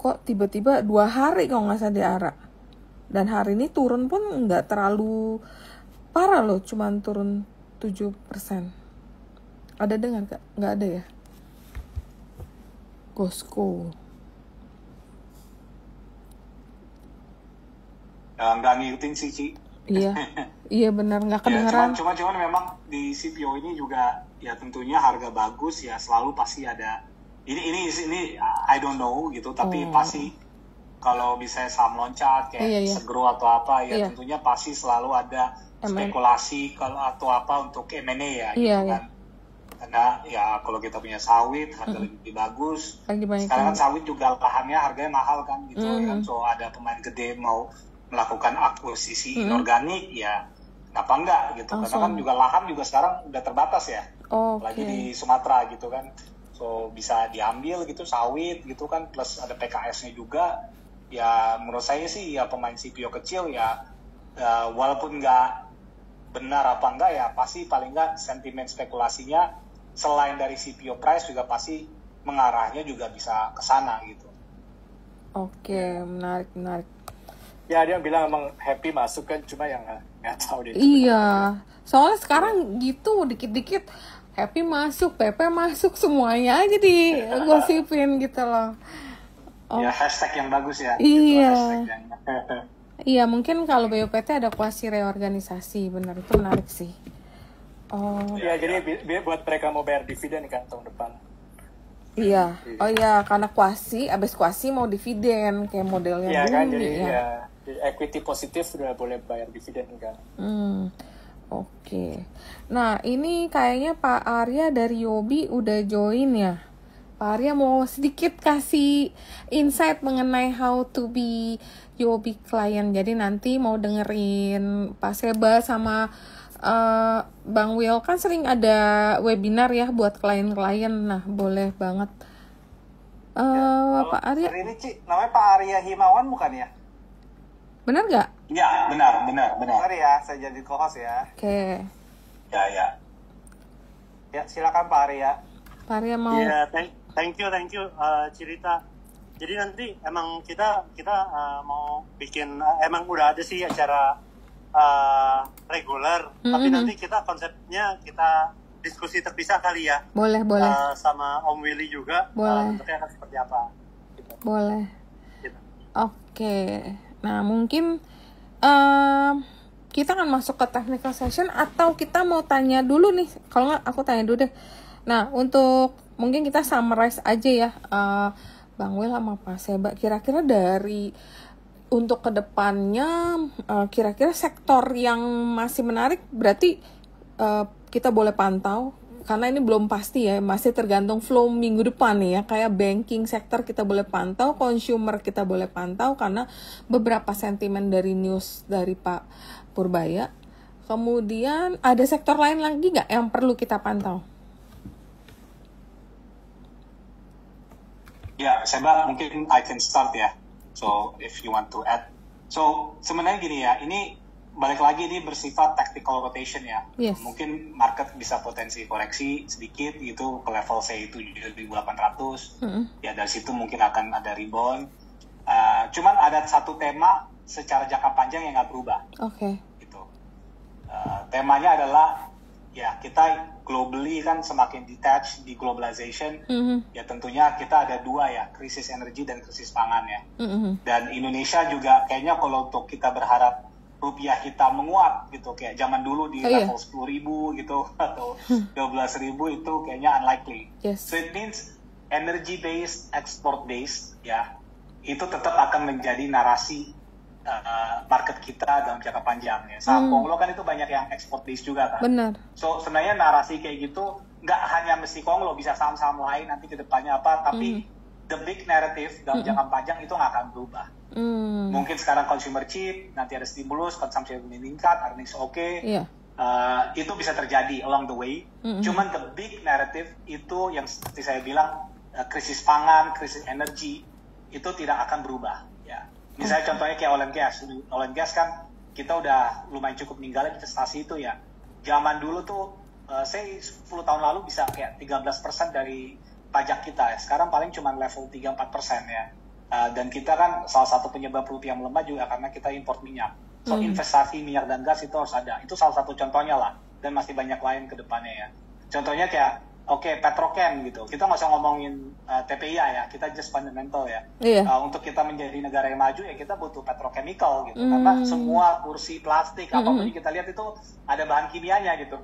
Kok tiba-tiba 2 hari kalau nggak salah di ARA, dan hari ini turun pun nggak terlalu parah loh, cuma turun 7%. Ada dengar nggak? Nggak ada ya? Gosco. Nggak ngikutin sih, Ci. Iya benar, nggak kedengeran. Cuman memang di CPO ini juga ya tentunya harga bagus ya, selalu pasti ada. Ini I don't know gitu, tapi pasti kalau misalnya saham loncat kayak Segro atau apa ya, tentunya pasti selalu ada spekulasi kalau atau apa untuk M&A ya gitu kan. Karena ya kalau kita punya sawit harga lebih bagus. Sekarang kan sawit juga lahannya harganya mahal kan gitu kan. So ada pemain gede mau melakukan akuisisi inorganik ya kenapa enggak gitu. Karena kan juga lahan juga sekarang udah terbatas ya. Apalagi di Sumatera gitu kan. So bisa diambil gitu sawit gitu kan, plus ada PKS-nya juga. Ya menurut saya sih ya pemain CPO kecil ya walaupun enggak benar apa enggak ya pasti paling enggak sentimen spekulasinya selain dari CPO price juga pasti mengarahnya juga bisa ke sana gitu. Oke, menarik. Ya dia bilang emang happy masuk kan, cuma yang nggak tahu dia. Iya, soalnya sekarang gitu dikit-dikit happy masuk, PP masuk, semuanya aja digosipin gitu loh. Ya hashtag yang bagus ya. Iya. Gitu, Iya, mungkin kalau BWPT ada kuasi reorganisasi, benar itu menarik sih. Ya jadi buat mereka mau bayar dividen kan tahun depan. Iya. Oh iya, karena abis kuasi mau dividen kayak modelnya Iya kan, jadi ya. Equity positif udah boleh bayar dividen kan. Oke. Nah, ini kayaknya Pak Arya dari Yobi udah join ya. Pak Arya mau sedikit kasih insight mengenai how to be Yobi client. Jadi nanti mau dengerin Pak Seba sama Bang Will kan sering ada webinar ya buat klien-klien. Nah, boleh banget. Pak Arya. Ini Ci, namanya Pak Arya Himawan bukan ya? Benar nggak? Ya, benar. Benar ya, saya jadi co-host ya. Oke. Ya. Ya, silakan Pak Arya. Pak Arya mau. Iya, thank you, cerita. Jadi nanti emang kita mau bikin emang udah ada sih acara reguler, tapi nanti kita konsepnya kita diskusi terpisah kali ya. Boleh. Sama Om Willy juga. Boleh. Bentuknya akan seperti apa? Gitu. Boleh. Gitu. Oke. Nah, mungkin kita akan masuk ke technical session atau kita mau tanya dulu nih. Kalau nggak, aku tanya dulu deh. Nah, untuk mungkin kita summarize aja ya, Bang Will sama Pak Seba. Kira-kira dari untuk kedepannya, kira-kira sektor yang masih menarik berarti kita boleh pantau. Karena ini belum pasti ya, masih tergantung flow minggu depan nih ya. Kayak banking sektor kita boleh pantau, consumer kita boleh pantau karena beberapa sentimen dari news dari Pak Purbaya. Kemudian ada sektor lain lagi nggak yang perlu kita pantau? Ya, Seba, mungkin I can start ya. So, if you want to add. So, sebenarnya gini ya, ini balik lagi ini bersifat tactical rotation ya. Yes. Mungkin market bisa potensi koreksi sedikit gitu ke level C itu 7.800. Ya, dari situ mungkin akan ada rebound. Cuman ada satu tema secara jangka panjang yang nggak berubah. Oke. Gitu. Temanya adalah ya kita globally kan semakin detached di globalization. Ya tentunya kita ada dua ya, krisis energi dan krisis pangan ya. Dan Indonesia juga kayaknya kalau untuk kita berharap rupiah kita menguat gitu kayak zaman dulu di level 10.000 gitu atau 12.000 itu kayaknya unlikely. Yes. So it means energy based, export based ya itu tetap akan menjadi narasi market kita dalam jangka panjang ya. Saham Konglo kan itu banyak yang export based juga kan. Benar. So sebenarnya narasi kayak gitu nggak hanya mesti Konglo, bisa saham-saham lain nanti ke depannya apa, tapi the big narrative dalam jangka panjang itu nggak akan berubah. Mungkin sekarang consumer cheap, nanti ada stimulus, konsumsi meningkat, earnings Iya. Itu bisa terjadi along the way. Cuman the big narrative itu yang seperti saya bilang krisis pangan, krisis energi itu tidak akan berubah. Ya. Misalnya contohnya kayak oil and gas. Oil and gas kan kita udah lumayan cukup ninggalin investasi itu ya. Zaman dulu tuh saya 10 tahun lalu bisa kayak 13% dari pajak kita ya. Sekarang paling cuma level 3-4% ya. Dan kita kan salah satu penyebab rupiah melemah juga karena kita import minyak. So investasi minyak dan gas itu harus ada. Itu salah satu contohnya lah. Dan masih banyak lain ke depannya ya. Contohnya kayak petrochem gitu. Kita nggak usah ngomongin TPIA ya. Kita just fundamental ya. Iya. Untuk kita menjadi negara yang maju ya kita butuh petrochemical gitu. Karena semua kursi plastik apapun yang kita lihat itu ada bahan kimianya gitu.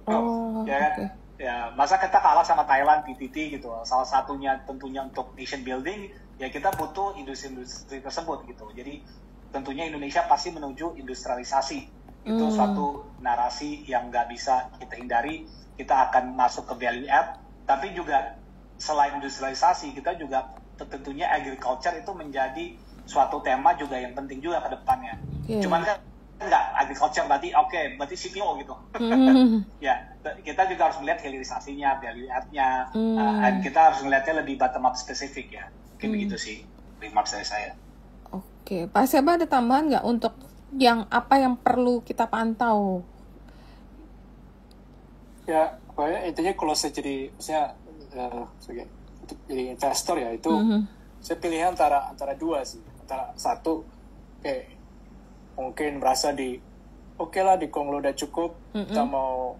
Ya kan? Okay. Ya, masa kita kalah sama Thailand PTT gitu. Salah satunya tentunya untuk nation building ya kita butuh industri-industri tersebut gitu. Jadi tentunya Indonesia pasti menuju industrialisasi. Itu suatu narasi yang nggak bisa kita hindari. Kita akan masuk ke value add, tapi juga selain industrialisasi kita juga tentunya agriculture itu menjadi suatu tema juga yang penting juga ke depannya. Cuman kan enggak agriculture berarti berarti CPO gitu. Ya, kita juga harus melihat hilirisasinya, value add-nya, dan kita harus melihatnya lebih bottom up spesifik ya. Kayak begitu sih remarks dari saya. Oke, Pak Seba ada tambahan nggak untuk yang apa yang perlu kita pantau? Ya, pokoknya intinya kalau saya jadi misalnya untuk jadi investor ya itu saya pilih antara dua sih. Antara satu mungkin merasa lah di Konglo udah cukup, kita mau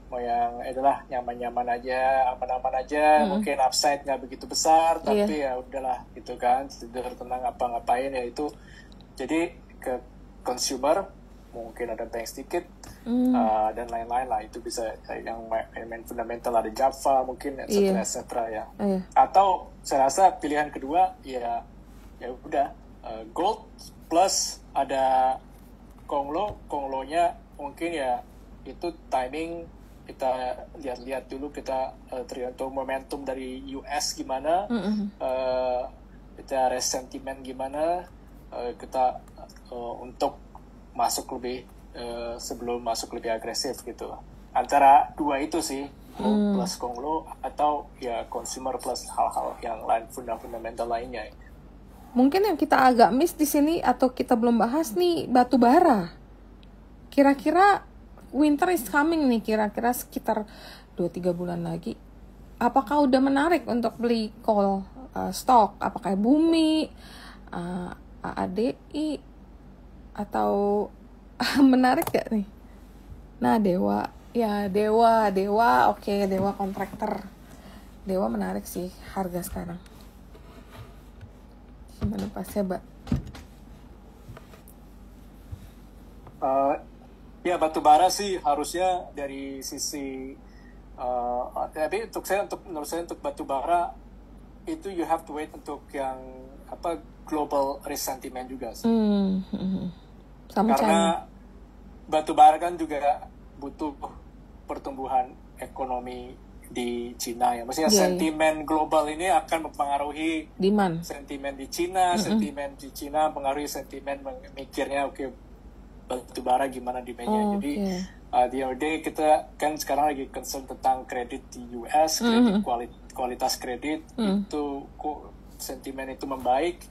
mau yang adalah nyaman-nyaman aja, aman-aman aja, mungkin upside nggak begitu besar, tapi ya udahlah gitu kan, tidur tenang ngapain ya itu. Jadi ke consumer mungkin ada bank sedikit dan lain-lain lah, itu bisa yang main fundamental ada Java mungkin etc. ya. Atau saya rasa pilihan kedua ya udah gold plus ada Konglonya mungkin ya itu timing kita lihat dulu, kita tergantung momentum dari US gimana, kita resentimen gimana, kita untuk masuk lebih sebelum masuk lebih agresif gitu. Antara dua itu sih, gold plus Konglo atau ya consumer plus hal-hal yang lain fundamental lainnya. Mungkin yang kita agak miss di sini atau kita belum bahas nih batu bara. Kira-kira winter is coming nih, kira-kira sekitar 2-3 bulan lagi. Apakah udah menarik untuk beli coal stok, apakah Bumi, AADI, atau menarik gak nih? Nah, Dewa, oke, Dewa kontraktor. Dewa menarik sih harga sekarang. Gimana Pak Seba? Ya batubara sih harusnya dari sisi tapi menurut saya untuk batubara itu you have to wait untuk yang global risk sentiment juga sih. Sama karena batubara kan juga butuh pertumbuhan ekonomi di Cina ya. Maksudnya sentimen global ini akan mempengaruhi demand. Sentimen di Cina, sentimen di Cina mempengaruhi sentimen mikirnya batubara gimana demandnya. Jadi di OD kita kan sekarang lagi concern tentang kredit di US, kredit kualitas kredit itu sentimen itu membaik,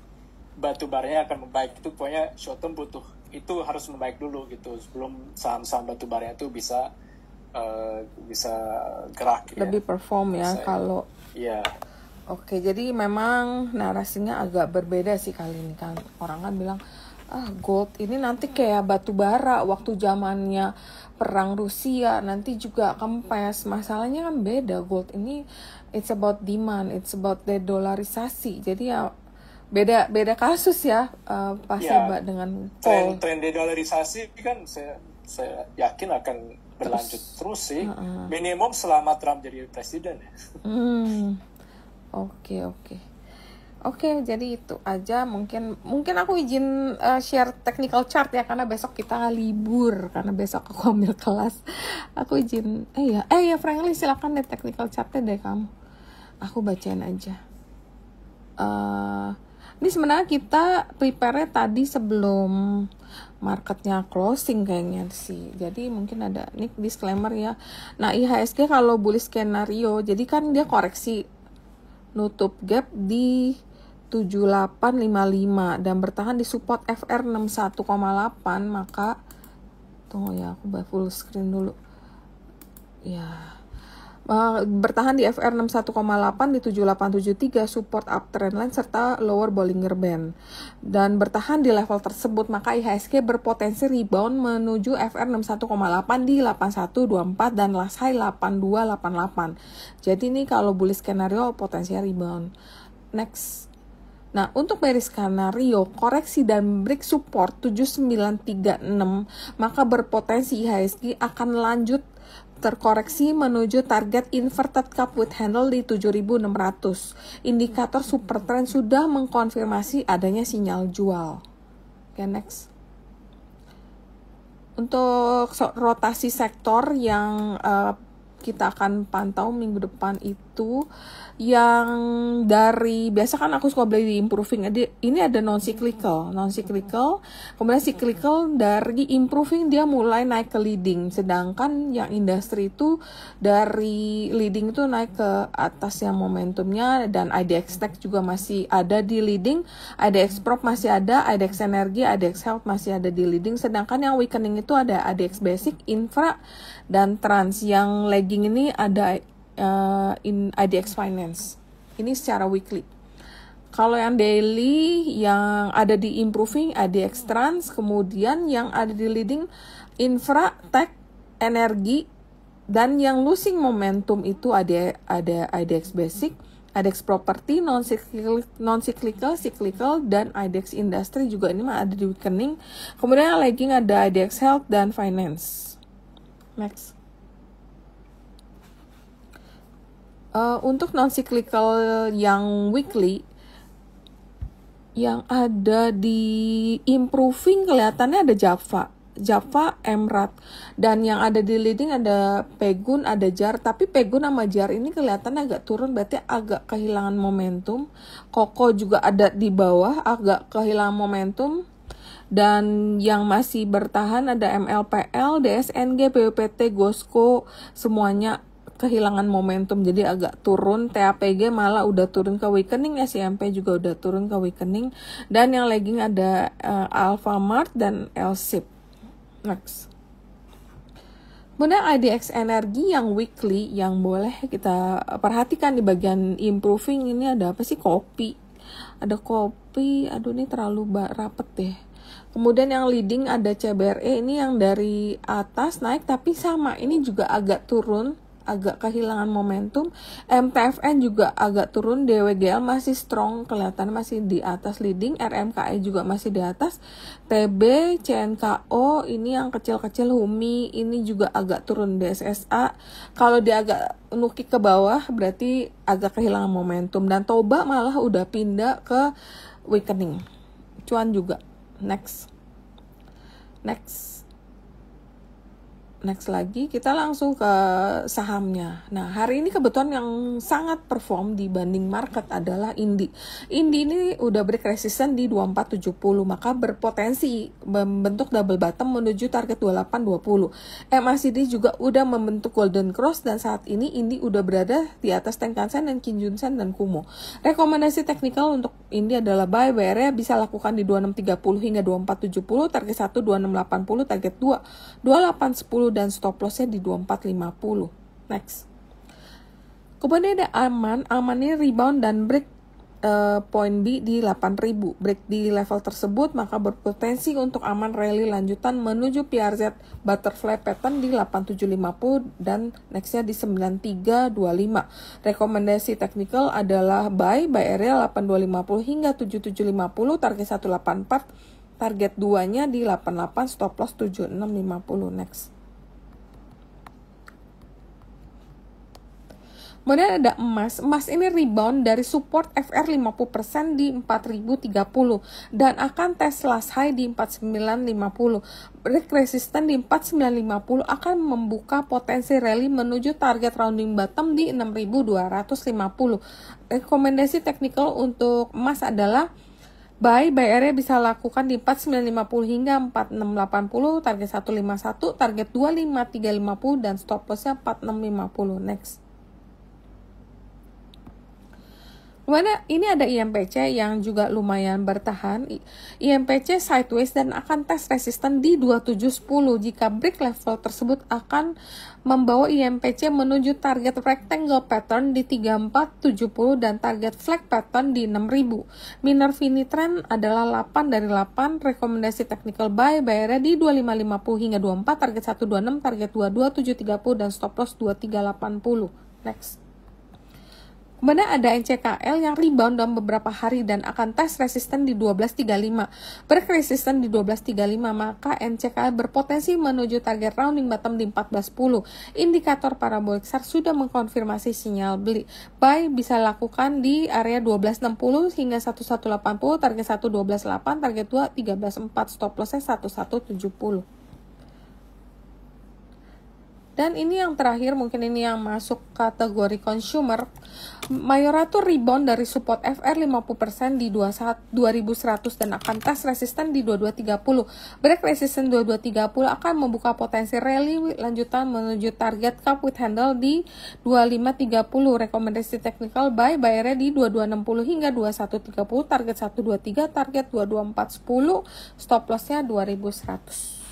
batubaranya akan membaik. Itu pokoknya short term butuh itu harus membaik dulu gitu sebelum saham-saham batubaranya itu bisa gerak lebih perform ya kalau Oke, jadi memang narasinya agak berbeda sih kali ini kan. Orang kan bilang gold ini nanti kayak batu bara waktu zamannya perang Rusia, nanti juga kempes. Masalahnya kan beda, gold ini it's about demand, it's about de-dollarisasi. Jadi ya beda kasus ya Pak Seba dengan tren de-dollarisasi kan saya yakin akan berlanjut terus sih. Minimum selama Trump jadi presiden ya. Oke, jadi itu aja. Mungkin aku izin share technical chart ya, karena besok kita libur, karena besok aku ambil kelas. Aku izin Frankly silakan deh technical chartnya deh kamu. Aku bacain aja. Ini sebenarnya kita prepare tadi sebelum marketnya closing kayaknya sih. Jadi mungkin ada nih disclaimer ya. Nah, IHSG kalau bullish skenario, jadi kan dia koreksi nutup gap di 7855 dan bertahan di support FR 61,8, maka tunggu ya, aku full screen dulu. Ya. Bertahan di FR 61,8 di 7873 support uptrend line serta lower Bollinger Band, dan bertahan di level tersebut maka IHSG berpotensi rebound menuju FR 61,8 di 8124 dan last high 8288. Jadi ini kalau bullish skenario potensinya rebound. Next. Nah, untuk bearish skenario koreksi dan break support 7936 maka berpotensi IHSG akan lanjut terkoreksi menuju target inverted cup with handle di 7.600. Indikator super trend sudah mengkonfirmasi adanya sinyal jual. Oke, next. Untuk rotasi sektor yang kita akan pantau minggu depan itu yang dari biasa kan aku suka beli di improving, ini ada non cyclical, kemudian cyclical dari improving dia mulai naik ke leading, sedangkan yang industri itu dari leading itu naik ke atas yang momentumnya, dan IDX Tech juga masih ada di leading, IDX Prop masih ada, IDX Energi, IDX Health masih ada di leading, sedangkan yang weakening itu ada IDX Basic, Infra, dan Trans. Yang lagging ini ada in IDX Finance. Ini secara weekly. Kalau yang daily yang ada di improving IDX Trans, kemudian yang ada di leading Infra, Tech, Energi, dan yang losing momentum itu ada IDX Basic, IDX Property, non-cyclical, cyclical, dan IDX Industry juga ini mah ada di weakening. Kemudian yang lagging ada IDX Health dan Finance. Next. Untuk non-cyclical yang weekly, yang ada di improving kelihatannya ada Java, Emrat, dan yang ada di leading ada Pegun, ada JAR, tapi Pegun sama JAR ini kelihatannya agak turun, berarti agak kehilangan momentum. Koko juga ada di bawah, agak kehilangan momentum. Dan yang masih bertahan ada MLPL, DSNG, PUPT, Gosco, semuanya kehilangan momentum, jadi agak turun. TAPG malah udah turun ke weakening, SMP juga udah turun ke weakening, dan yang lagging ada Alfamart dan LSIP. Next. Kemudian IDX energi yang weekly yang boleh kita perhatikan di bagian improving ini ada apa sih? Kopi. Ada kopi, aduh ini terlalu rapet deh. Kemudian yang leading ada CBRE, ini yang dari atas naik tapi sama, ini juga agak turun, agak kehilangan momentum. MTFN juga agak turun, DWGL masih strong, kelihatan masih di atas leading, RMKE juga masih di atas, TB, CNKO, ini yang kecil-kecil, HUMI, ini juga agak turun, DSSA. Kalau dia agak nukik ke bawah, berarti agak kehilangan momentum. Dan Toba malah udah pindah ke weakening. Cuan juga. Next lagi kita langsung ke sahamnya. Nah, hari ini kebetulan yang sangat perform dibanding market adalah Indi. Indi ini udah break resistance di 2470, maka berpotensi membentuk double bottom menuju target 2820. MACD juga udah membentuk golden cross dan saat ini Indi udah berada di atas Tenkan Sen dan Kijun Sen dan Kumo. Rekomendasi teknikal untuk Indi adalah buy area bisa lakukan di 2630 hingga 2470, target 1 2680, target 2 2810 dan stop lossnya di 2450. Next. Kemudian ada Aman ini rebound dan break point B di 8000. Break di level tersebut maka berpotensi untuk Aman rally lanjutan menuju PRZ butterfly pattern di 8750 dan nextnya di 9325. Rekomendasi technical adalah buy area 8250 hingga 7750, target 184, target 2-nya di 88, stop loss 7650. Next. Kemudian ada emas ini rebound dari support FR 50% di 4030 dan akan tes last high di 4950. Break resistance di 4950 akan membuka potensi rally menuju target rounding bottom di 6250. Rekomendasi technical untuk emas adalah buy area bisa lakukan di 4950 hingga 4680, target 151, target 25350 dan stop lossnya 4650. Next. Kemudian ini ada IMPC yang juga lumayan bertahan. IMPC sideways dan akan tes resisten di 2710. Jika break level tersebut akan membawa IMPC menuju target rectangle pattern di 3470 dan target flag pattern di 6000. Minor Finitrend adalah 8 dari 8. Rekomendasi technical buy area di 2550 hingga 24, target 126, target 22730 dan stop loss 2380. Next. Kemudian ada NCKL yang rebound dalam beberapa hari dan akan tes resisten di 1235. Break resisten di 1235, maka NCKL berpotensi menuju target rounding bottom di 1410. Indikator parabolic SAR sudah mengkonfirmasi sinyal beli. Buy bisa lakukan di area 1260 hingga 1180, target 1 128, target 2 134, stop lossnya 1170. Dan ini yang terakhir, mungkin ini yang masuk kategori consumer. Mayora tuh rebound dari support FR 50% di 2100 dan akan tes resisten di 2230. Break resisten 2230 akan membuka potensi rally lanjutan menuju target cup with handle di 2530. Rekomendasi technical buy area di 2260 hingga 2130, target 123, target 22410, stop lossnya 2100.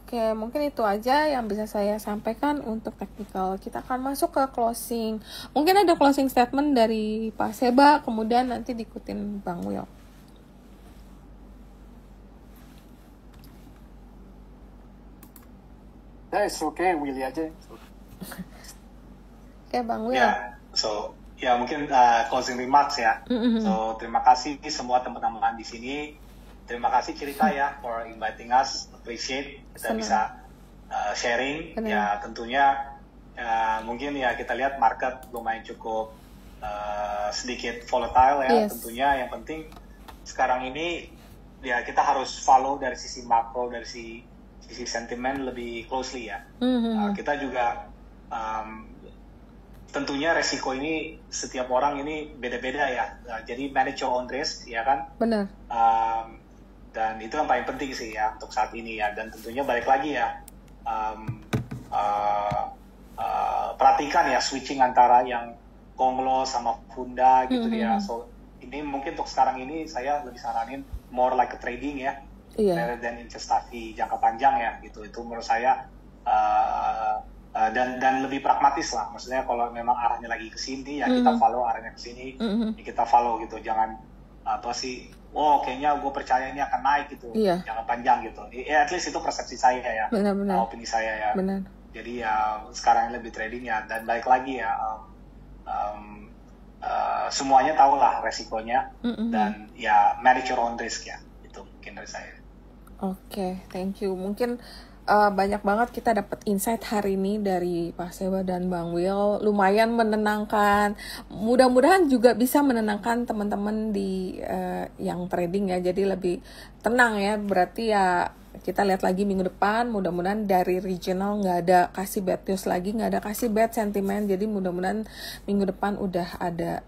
Oke, mungkin itu aja yang bisa saya sampaikan untuk teknikal. Kita akan masuk ke closing. Mungkin ada closing statement dari Pak Seba, kemudian nanti diikutin Bang Will. It's okay, Willy aja. Oke, Bang Will. Ya, mungkin closing remarks ya. So, terima kasih semua teman-teman di sini. Terima kasih Cerita ya for inviting us, appreciate kita bisa sharing. Benar. Ya tentunya mungkin ya kita lihat market lumayan cukup sedikit volatile ya. Yes. Tentunya yang penting sekarang ini ya kita harus follow dari sisi makro, dari sisi sentimen lebih closely ya. Kita juga tentunya resiko ini setiap orang ini beda-beda ya. Jadi manage your own risk ya kan. Benar. Dan itu yang paling penting sih ya untuk saat ini ya. Dan tentunya balik lagi ya, perhatikan ya switching antara yang Konglo sama Funda gitu ya. So ini mungkin untuk sekarang ini saya lebih saranin more like a trading ya. rather than investasi jangka panjang ya gitu. Itu menurut saya dan lebih pragmatis lah. Maksudnya kalau memang arahnya lagi ke sini ya kita follow arahnya ke sini, ya kita follow gitu. Jangan kayaknya gue percaya ini akan naik gitu jangka panjang gitu. Ya at least itu persepsi saya ya, opini saya ya. Benar. Jadi ya sekarang lebih trading ya, dan balik lagi ya semuanya tahu lah resikonya dan ya manage your own risk ya, itu mungkin dari saya. Oke, thank you. Mungkin banyak banget kita dapat insight hari ini dari Pak Seba dan Bang Will. Lumayan menenangkan. Mudah-mudahan juga bisa menenangkan teman-teman di yang trading ya. Jadi lebih tenang ya. Berarti ya kita lihat lagi minggu depan. Mudah-mudahan dari regional nggak ada kasih bad news lagi, nggak ada kasih bad sentiment. Jadi mudah-mudahan minggu depan udah ada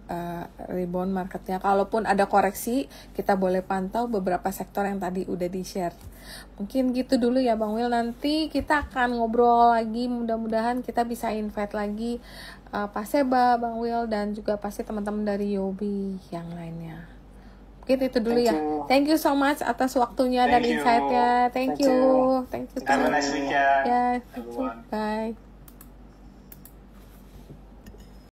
rebound marketnya. Kalaupun ada koreksi, kita boleh pantau beberapa sektor yang tadi udah di-share. Mungkin gitu dulu ya Bang Will. Nanti kita akan ngobrol lagi. Mudah-mudahan kita bisa invite lagi Pak Seba, Bang Will, dan juga pasti teman-teman dari Yobi yang lainnya. Mungkin itu dulu ya. Thank you so much atas waktunya dan insight-nya. Thank you. Have a nice weekend. Yeah, thank you. Bye.